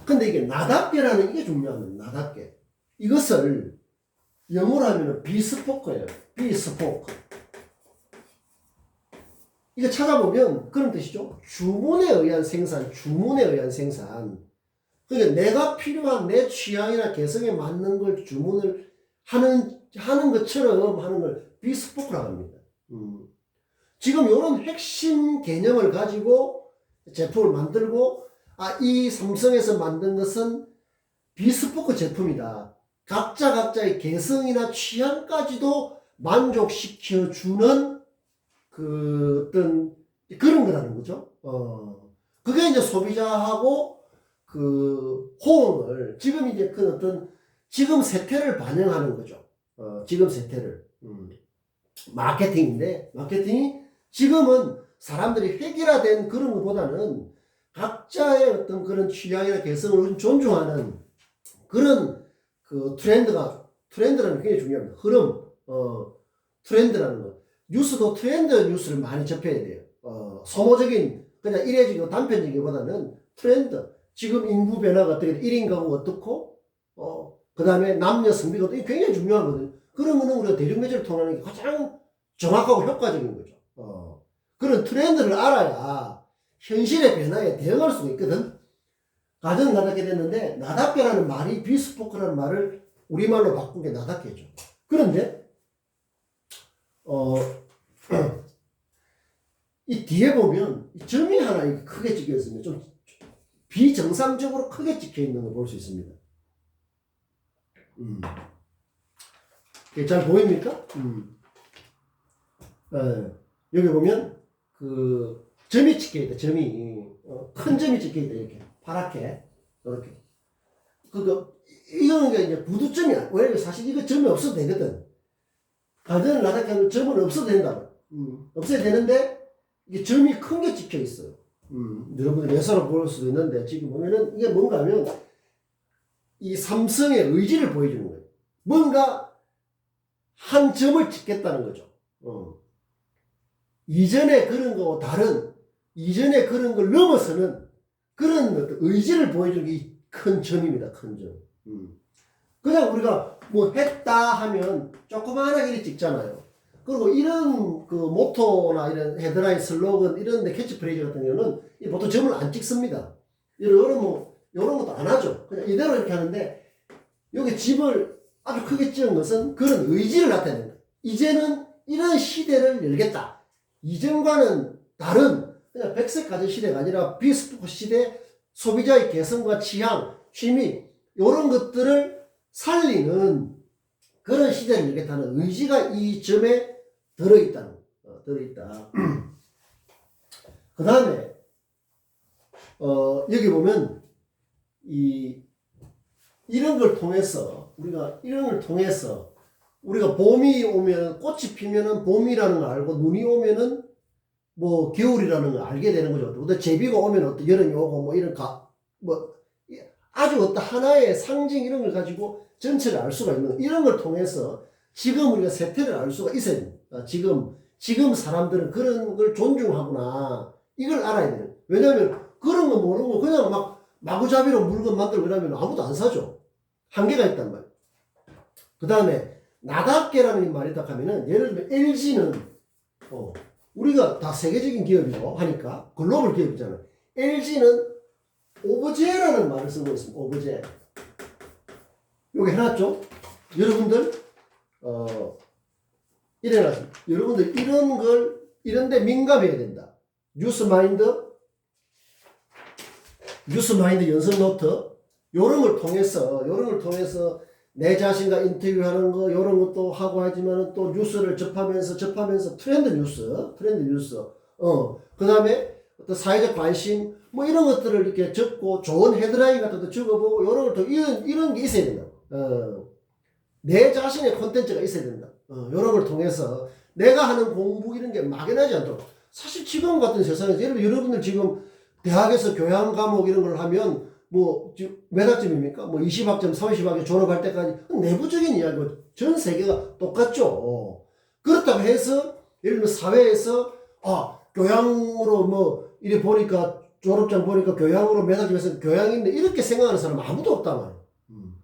근데 이게 나답게라는 이게 중요합니다. 나답게. 이것을 영어로 하면 비스포크예요. 비스포크. 이거 찾아보면 그런 뜻이죠. 주문에 의한 생산, 주문에 의한 생산. 그러니까 내가 필요한 내 취향이나 개성에 맞는 걸 주문을 하는 것처럼 하는 걸 비스포크라고 합니다. 지금 이런 핵심 개념을 가지고 제품을 만들고, 이 삼성에서 만든 것은 비스포크 제품이다. 각자의 개성이나 취향까지도 만족시켜주는 어떤 그런 거라는 거죠. 그게 이제 소비자하고 호응을 지금 이제 지금 세태를 반영하는 거죠. 지금 세태를. 마케팅이 지금은 사람들이 획일화된 그런 것보다는 각자의 어떤 그런 취향이나 개성을 존중하는 그런 트렌드라는 게 굉장히 중요합니다. 흐름, 트렌드라는 거. 뉴스도 트렌드 뉴스를 많이 접해야 돼요. 소모적인, 그냥 이례적이고 단편적이기보다는 트렌드. 지금 인구 변화가 어떻게 돼? 1인 가구 어떻고, 그 다음에 남녀 성비가 어떻게 굉장히 중요하거든요. 그런 거는 우리가 대중매체를 통하는 게 가장 정확하고 효과적인 거죠. 그런 트렌드를 알아야 현실의 변화에 대응할 수가 있거든. 가정을 나답게 됐는데, 나답게라는 말이 비스포크라는 말을 우리말로 바꾸게 나답게죠. 그런데, 이 뒤에 보면 점이 하나 크게 찍혀 있습니다. 좀 비정상적으로 크게 찍혀 있는 걸 볼 수 있습니다. 잘 보입니까? 여기 보면 점이 찍혀 있다. 큰 점이 찍혀 있다. 이렇게 파랗게 이렇게. 이거는 이제 부두점이야. 왜냐면 사실 이거 점이 없어도 되거든. 가전을 나답게 하면 점은 없어도 된다. 없어야 되는데 이게 점이 큰 게 찍혀 있어요. 여러분들 예서로 볼 수도 있는데 지금 보면은 이게 뭔가 하면 이 삼성의 의지를 보여주는 거예요. 뭔가 한 점을 찍겠다는 거죠. 이전에 그런 거와 다른, 이전에 그런 걸 넘어서는 그런 어떤 의지를 보여주는 게 큰 점입니다. 큰 점. 그냥 우리가 뭐 했다 하면 조그마하게 이렇게 찍잖아요. 그리고 이런 모토나 이런 헤드라인, 슬로건, 이런 데 캐치프레이즈 같은 경우는 보통 점을 안 찍습니다. 이런 것도 안 하죠. 그냥 이대로 이렇게 하는데, 여기 집을 아주 크게 찍은 것은 그런 의지를 나타내는 거예요. 이제는 이런 시대를 열겠다. 이전과는 다른, 그냥 백색 가전 시대가 아니라 비스포크 시대, 소비자의 개성과 취향, 취미, 이런 것들을 살리는 그런 시대를 열겠다는 의지가 이 점에 들어있다. 그 다음에, 여기 보면, 이런 걸 통해서, 우리가 봄이 오면, 꽃이 피면은 봄이라는 걸 알고, 눈이 오면은 뭐 겨울이라는 걸 알게 되는 거죠. 또 제비가 오면 어떤 여름이 오고, 뭐 이런 아주 어떤 하나의 상징 이런 걸 가지고 전체를 알 수가 있는, 이런 걸 통해서 지금 우리가 세태를 알 수가 있어야 됩니다. 지금 사람들은 그런 걸 존중하구나. 이걸 알아야 돼요. 왜냐하면 그런 거 모르는 거 그냥 막 마구잡이로 물건 만들고 이러면 아무도 안 사죠. 한계가 있단 말이에요. 그 다음에 나답게라는 말이 딱 하면은, 예를 들면 LG는 우리가 다 세계적인 기업이고 하니까 글로벌 기업이잖아요. LG는 오브제라는 말을 쓰고 있습니다. 오브제. 여기 해놨죠? 여러분들, 이래놨습니다. 여러분들 이런 걸 이런데 민감해야 된다. 뉴스마인드 연습 노트 요런 걸 통해서 내 자신과 인터뷰하는 거 요런 것도 하고 하지만 또 뉴스를 접하면서 트렌드 뉴스 그 다음에 어떤 사회적 관심 뭐 이런 것들을 이렇게 적고 좋은 헤드라인 같은 것도 적어보고 요런 걸 또 이런 게 있어야 된다. 내 자신의 콘텐츠가 있어야 된다. 요런 걸 통해서 내가 하는 공부 이런 게 막연하지 않도록. 사실 지금 같은 세상에서 여러분들 지금 대학에서 교양 과목 이런 걸 하면 뭐 몇 학점입니까? 뭐 20학점, 30학점 졸업할 때까지 내부적인 이야기고 전 세계가 똑같죠. 그렇다고 해서 예를 들면 사회에서 교양으로 뭐 이래 보니까 졸업장 보니까 교양으로 몇 학점에서 교양인데 이렇게 생각하는 사람 아무도 없단 말이에요.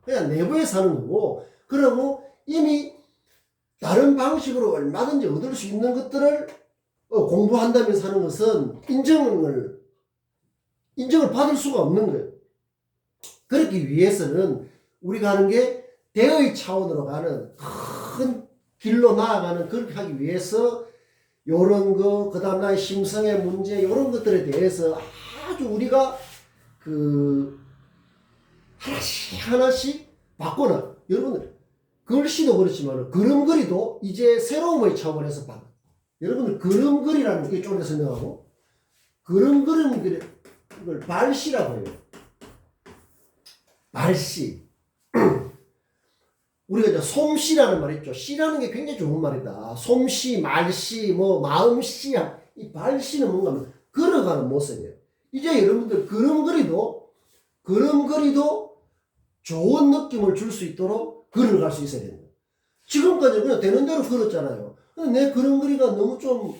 그냥 내부에 사는 거고 그러고 이미 다른 방식으로 얼마든지 얻을 수 있는 것들을 공부한다면서 하는 것은 인정을 받을 수가 없는 거예요. 그렇기 위해서는 우리가 하는 게 대의 차원으로 가는 큰 길로 나아가는 그렇게 하기 위해서 요런 거, 그 다음 나의 심성의 문제 요런 것들에 대해서 아주 우리가 하나씩 바꾸는 여러분들 글씨도 그렇지만 그림그리도 이제 새로운 거의 차원에서 봐. 여러분들 그림그리라는 게 좀 더 설명하고 그림그리는 걸 발시라고 해요. 발시. 우리가 이제 솜씨라는 말 있죠. 씨라는 게 굉장히 좋은 말이다. 솜씨, 말씨, 뭐 마음씨, 이 발씨는 뭔가 하면 걸어가는 모습이에요. 이제 여러분들 그림그리도 좋은 느낌을 줄 수 있도록 걸어갈 수 있어야 됩니다. 지금까지 그냥 되는 대로 걸었잖아요. 근데 내 그림그리가 너무 좀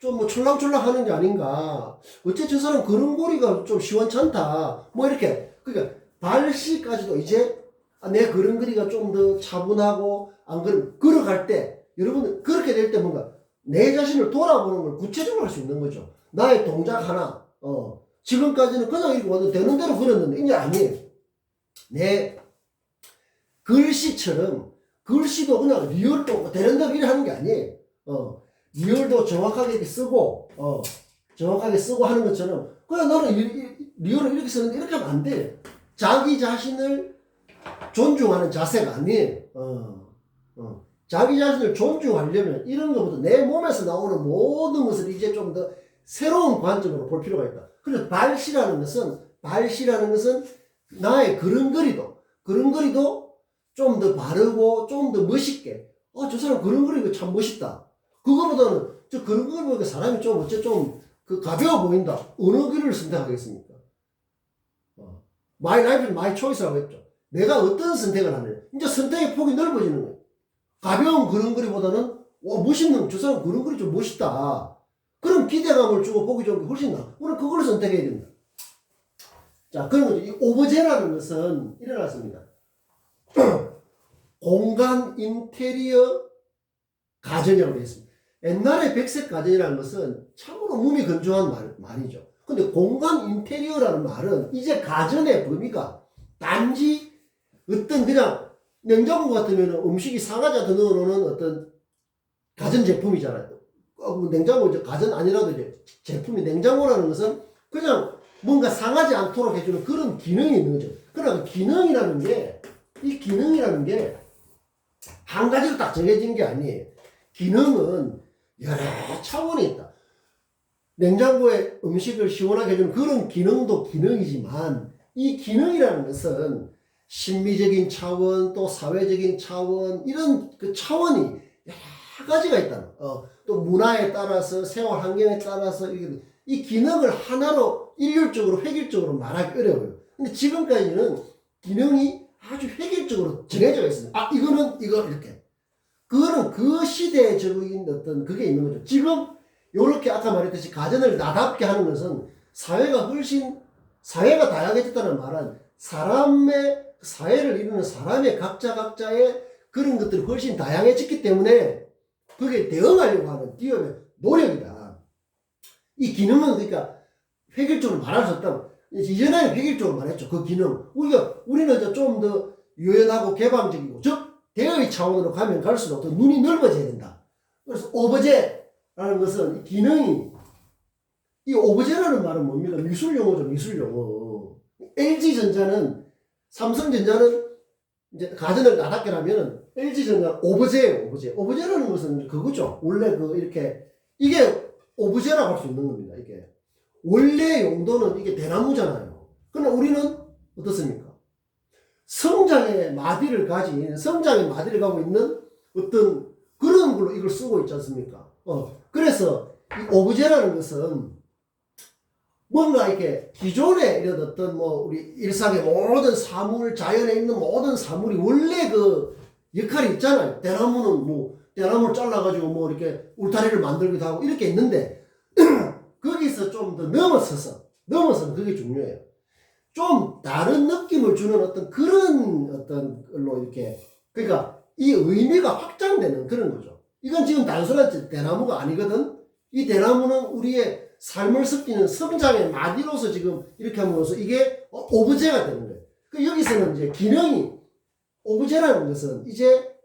뭐 촐랑촐랑 하는 게 아닌가. 어째 저 사람 그림그리가 좀 시원찮다. 뭐 이렇게. 그러니까 발씨까지도 이제 내 그림그리가 좀 더 차분하고 안 걸어갈 때 여러분 그렇게 될 때 뭔가 내 자신을 돌아보는 걸 구체적으로 할 수 있는 거죠. 나의 동작 하나 지금까지는 그냥 이렇게 와도 되는 대로 걸었는데 이제 아니에요. 내 글씨처럼 글씨도 그냥 리얼도 되는 대로 이렇게 하는 게 아니에요. 리얼도 정확하게 이렇게 쓰고 하는 것처럼 그냥 나는 리얼을 이렇게 쓰는데 이렇게 하면 안 돼. 자기 자신을 존중하는 자세가 아니에요. 자기 자신을 존중하려면 이런 것보다 내 몸에서 나오는 모든 것을 이제 좀 더 새로운 관점으로 볼 필요가 있다. 그래서 발시라는 것은 나의 그림그리도 좀 더 바르고 좀 더 멋있게 저 사람 그림그리고 참 멋있다. 그거보다는 저 그림그리 보니까 사람이 좀 가벼워 보인다. 어느 길을 선택하겠습니까? My life is my choice라고 했죠. 내가 어떤 선택을 하느냐. 이제 선택의 폭이 넓어지는 거예요. 가벼운 그림그리보다는 멋있는 저 사람 그림그리 좀 멋있다. 그럼 기대감을 주고 보기 좋은 게 훨씬 나아. 우리는 그걸 선택해야 된다. 자, 그런 거죠. 이 오브제라는 것은 일어났습니다. 공간 인테리어 가전이라고 했습니다. 옛날에 백색 가전이라는 것은 참으로 몸이 건조한 말이죠. 근데 공간 인테리어라는 말은 이제 가전의 범위가 단지 어떤 그냥 냉장고 같으면 음식이 상하지 않도록 넣어놓는 어떤 가전제품이잖아요. 냉장고 이제 가전 아니라도 이제 제품이 냉장고라는 것은 그냥 뭔가 상하지 않도록 해주는 그런 기능이 있는 거죠. 그러나 기능이라는 게 한 가지로 딱 정해진 게 아니에요. 기능은 여러 차원이 있다. 냉장고에 음식을 시원하게 해주는 그런 기능도 기능이지만 이 기능이라는 것은 심미적인 차원 또 사회적인 차원 이런 그 차원이 여러 가지가 있다. 또 문화에 따라서 생활 환경에 따라서 이 기능을 하나로 일률적으로 획일적으로 말하기 어려워요. 근데 지금까지는 기능이 아주 획일적으로 정해져 있습니다. 이거는 이거 이렇게. 그거는 그 시대에 적인 어떤 그게 있는 거죠. 지금 요렇게 아까 말했듯이 가전을 나답게 하는 것은 사회가 다양해졌다는 말은 사회를 이루는 사람의 각자의 그런 것들이 훨씬 다양해졌기 때문에 그게 대응하려고 하는 기업의 노력이다. 이 기능은 그러니까 획일적으로 말할 수 없다. 이전에는 획일적으로 말했죠. 그 기능. 우리는 좀 더 유연하고 개방적이고, 즉, 대의 차원으로 가면 갈수록 더 눈이 넓어져야 된다. 그래서 오브제, 오브제라는 것은 이 기능이 이 오브제라는 말은 뭡니까? 미술 용어죠, 미술 용어. LG전자는 삼성전자는 이제 가전을 나답게 하면은 LG전자는 오브제예요, 오브제. 오브제라는 것은 그거죠. 원래 그 이렇게 이게 오브제라고 할 수 있는 겁니다. 이게 원래 용도는 이게 대나무잖아요. 그러나 우리는 어떻습니까? 성장의 마디를 가고 있는 어떤 그런 걸로 이걸 쓰고 있지 않습니까? 그래서 이 오브제라는 것은 뭔가 이렇게 기존에 이런 어떤 뭐 우리 일상의 모든 사물, 자연에 있는 모든 사물이 원래 그 역할이 있잖아요. 대나무를 잘라가지고 뭐 이렇게 울타리를 만들기도 하고 이렇게 있는데 거기서 좀 더 넘어서는 그게 중요해요. 좀 다른 느낌을 주는 어떤 그런 어떤 걸로 이렇게 그러니까 이 의미가 확장되는 그런 거죠. 이건 지금 단순한 대나무가 아니거든. 이 대나무는 우리의 삶을 섞이는 성장의 마디로서 지금 이렇게 함으로써 이게 오브제가 되는 거예요. 여기서는 이제 기능이 오브제라는 것은 이제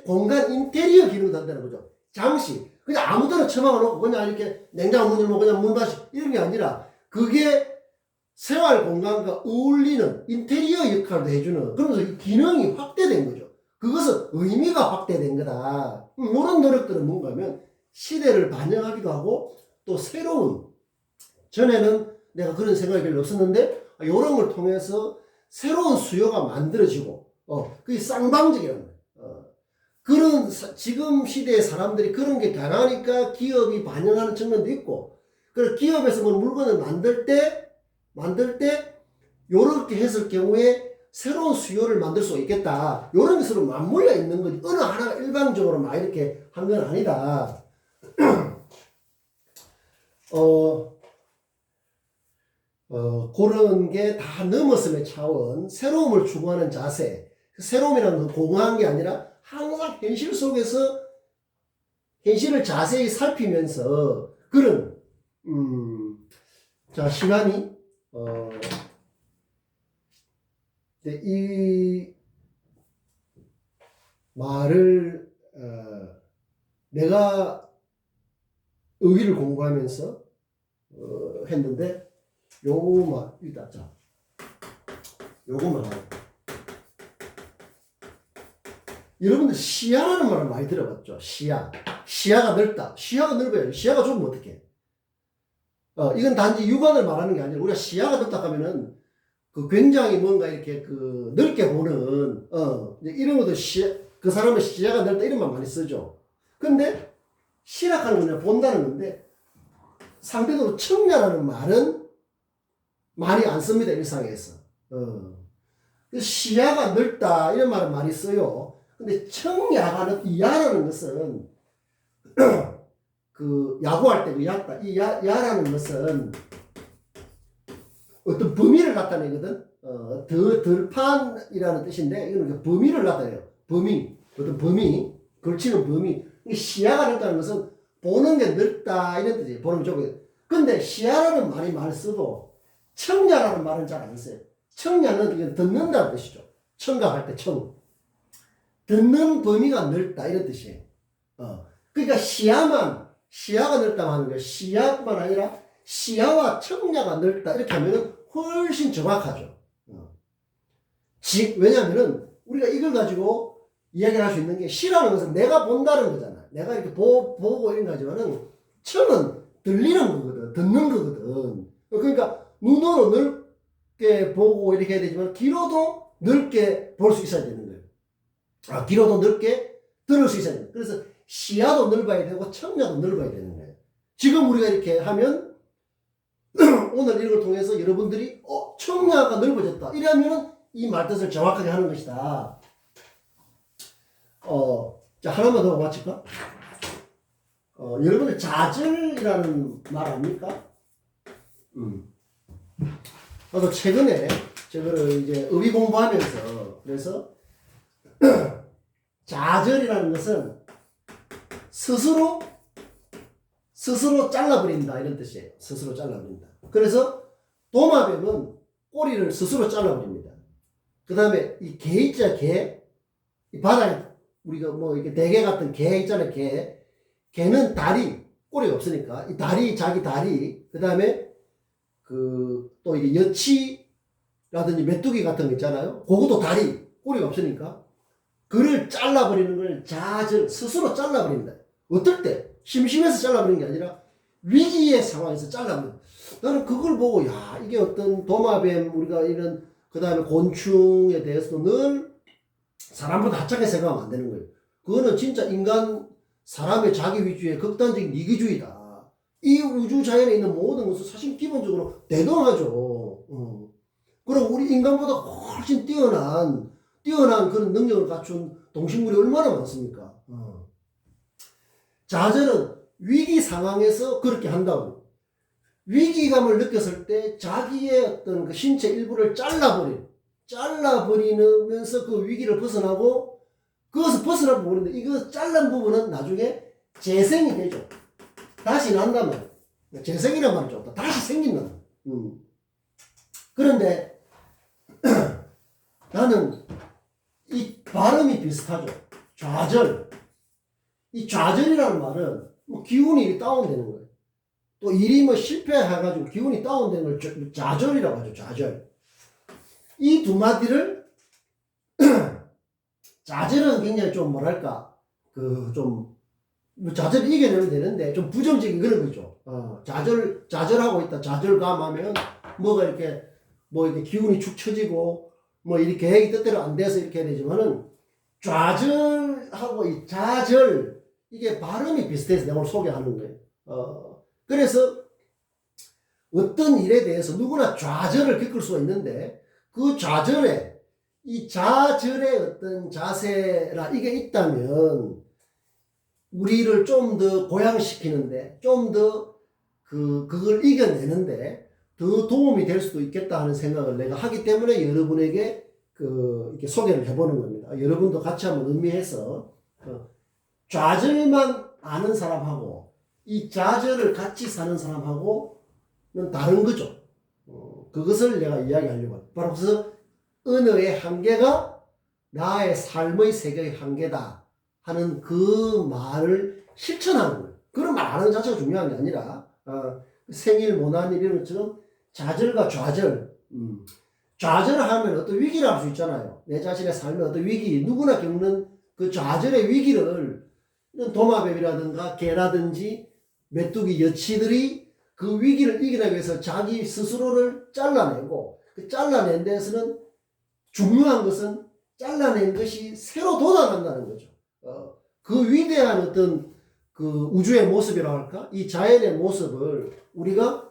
공간 인테리어 기능을 한다는 거죠. 장식. 그냥 아무데나 처박아 놓고 그냥 이렇게 냉장고 문 열고 그냥 문 닫이 이런 게 아니라 그게 생활 공간과 어울리는 인테리어 역할도 해주는 그러면서 이 기능이 확대된 거죠. 그것은 의미가 확대된 거다. 이런 노력들은 뭔가 하면 시대를 반영하기도 하고 또 새로운 전에는 내가 그런 생각이 별로 없었는데 이런 걸 통해서 새로운 수요가 만들어지고 그게 쌍방적이라는 거예요. 그런 지금 시대의 사람들이 그런 게 강하니까 기업이 반영하는 측면도 있고 그래서 기업에서 뭐 물건을 만들 때 요렇게 했을 경우에 새로운 수요를 만들 수 있겠다. 요런 게 서로 맞물려 있는 거지. 어느 하나가 일방적으로 막 이렇게 한 건 아니다. 그런 게 다 넘어섬의 차원, 새로움을 추구하는 자세. 새로움이라는 건 공허한 게 아니라 항상 현실 속에서 현실을 자세히 살피면서 그런, 자, 시간이, 이 말을, 내가 의의를 공부하면서, 했는데, 요거만, 일단, 자, 요거만 하고. 여러분들 시야라는 말을 많이 들어봤죠? 시야가 넓다. 시야가 넓어요. 시야가 좁으면 어떡해? 이건 단지 육안을 말하는 게 아니라 우리가 시야가 넓다 하면은 그 굉장히 뭔가 이렇게 그 넓게 보는, 이런 것도 그 사람의 시야가 넓다 이런 말 많이 쓰죠. 근데 시락하는 건 본다는 건데 상대적으로 청량하는 말은 많이 안 씁니다, 일상에서. 시야가 넓다 이런 말을 많이 써요. 근데 청야가 야라는 것은 그 야구할 때 그 야다 이 야라는 것은 어떤 범위를 나타내거든. 덜판이라는 뜻인데 이거는 범위를 나타내요. 어떤 범위, 걸치는 범위. 시야가 넓다는 것은 보는 게 넓다 이런 뜻이에요. 보는 쪽에. 근데 시야라는 말이 많이 써도 청야라는 말은 잘 안 써요. 청야는 이건 듣는다는 뜻이죠. 청각할 때 청. 듣는 범위가 넓다 이런 뜻이에요. 그러니까 시야가 넓다고 하는 거예요. 시야뿐만 아니라 시야와 청야가 넓다 이렇게 하면은 훨씬 정확하죠. 왜냐면은 우리가 이걸 가지고 이야기를 할 수 있는 게 시라는 것은 내가 본다는 거잖아. 내가 이렇게 보고 이런 거지만은 청은 들리는 거거든. 듣는 거거든. 그러니까 눈으로 넓게 보고 이렇게 해야 되지만 귀로도 넓게 볼 수 있어야 되는 거예요. 귀로도 넓게 들을 수 있어야 돼요. 그래서 시야도 넓어야 되고 청야도 넓어야 되는 거예요. 지금 우리가 이렇게 하면 오늘 이걸 통해서 여러분들이 청야가 넓어졌다. 이러면은 이 말뜻을 정확하게 하는 것이다. 자, 하나만 더 맞힐까? 여러분들 좌절이라는 말 아닙니까? 나도 최근에 저거를 이제 의비 공부하면서 그래서 좌절이라는 것은 스스로 잘라버린다 이런 뜻이에요. 스스로 잘라버린다. 그래서 도마뱀은 꼬리를 스스로 잘라버립니다. 그 다음에 이 개 있잖아, 이 바다에 우리가 뭐 이렇게 대게 같은 개 있잖아요, 개는 다리 꼬리가 없으니까 이 다리, 자기 다리, 그 다음에 또 이게 여치라든지 메뚜기 같은 거 있잖아요. 그것도 다리, 꼬리가 없으니까 그를 잘라버리는 걸 자절, 스스로 잘라버립니다. 어떨 때? 심심해서 잘라버리는 게 아니라 위기의 상황에서 잘라버린다. 나는 그걸 보고 야, 이게 어떤 도마뱀, 우리가 이런 그 다음에 곤충에 대해서도 늘 사람보다 하찮게 생각하면 안 되는 거예요. 그거는 진짜 사람의 자기 위주의 극단적인 이기주의다. 이 우주 자연에 있는 모든 것은 사실 기본적으로 대등하죠. 그럼 우리 인간보다 훨씬 뛰어난 그런 능력을 갖춘 동식물이 얼마나 많습니까? 자절은 위기 상황에서 그렇게 한다고. 위기감을 느꼈을 때 자기의 어떤 그 신체 일부를 잘라버리면서 그 위기를 벗어나고, 그것을 벗어나고 보는데, 이거 잘란 부분은 나중에 재생이 되죠. 다시 난다면, 재생이란 말이 좋다. 다시 생긴다. 그런데, 나는 이 발음이 비슷하죠. 좌절. 이 좌절이라는 말은 뭐 기운이 다운되는 거예요. 또 일이 뭐 실패해가지고 기운이 다운되는 걸 좌절이라고 하죠. 좌절. 이 두 마디를 좌절은 굉장히 좀 뭐랄까 좌절을 이겨내면 되는데 좀 부정적인 그런 거죠. 좌절하고 있다. 좌절감하면 뭐가 이렇게 기운이 축 처지고 뭐 이 계획이 뜻대로 안 돼서 이렇게 해야 되지만은 좌절하고 이 좌절 이게 발음이 비슷해서 내가 오늘 소개하는 거예요. 그래서 어떤 일에 대해서 누구나 좌절을 겪을 수가 있는데 그 이 좌절의 어떤 자세라 이게 있다면 우리를 좀 더 고양시키는데 좀 더 그걸 이겨내는데 더 도움이 될 수도 있겠다 하는 생각을 내가 하기 때문에 여러분에게 이렇게 소개를 해보는 겁니다. 여러분도 같이 한번 의미해서 좌절만 아는 사람하고 이 좌절을 같이 사는 사람하고는 다른 거죠. 그것을 내가 이야기하려고 합니다. 바로 그래서 언어의 한계가 나의 삶의 세계의 한계다 하는 그 말을 실천하는 거예요. 그런 말 하는 자체가 중요한 게 아니라 생일, 모난일 이런 것처럼 좌절과 좌절. 좌절을 하면 어떤 위기를 할 수 있잖아요. 내 자신의 삶의 어떤 위기, 누구나 겪는 그 좌절의 위기를 이런 도마뱀이라든가 개라든지 메뚜기, 여치들이 그 위기를 이기기 위해서 자기 스스로를 잘라내고 그 잘라낸 데에서는 중요한 것은 잘라낸 것이 새로 돋아난다는 거죠. 그 위대한 어떤 그 우주의 모습이라고 할까? 이 자연의 모습을 우리가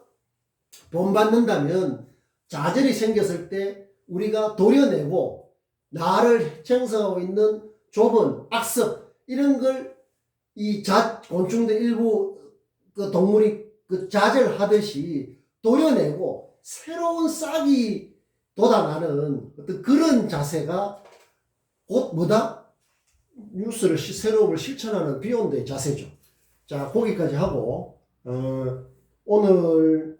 본받는다면 좌절이 생겼을 때 우리가 도려내고 나를 형성하고 있는 좁은 악습 이런 걸 이 곤충들 일부 그 동물이 좌절하듯이 도려내고 새로운 싹이 돋아나는 어떤 그런 자세가 곧 뭐다? 뉴스를 새로움을 실천하는 비욘드의 자세죠. 자, 거기까지 하고 오늘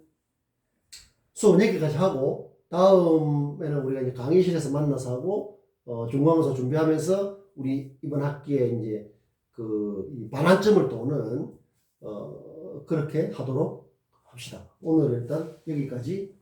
수업 여기까지 하고 다음에는 우리가 이제 강의실에서 만나서 하고 중간고사 준비하면서 우리 이번 학기에 이제 이 반환점을 도는 그렇게 하도록 합시다. 오늘 일단 여기까지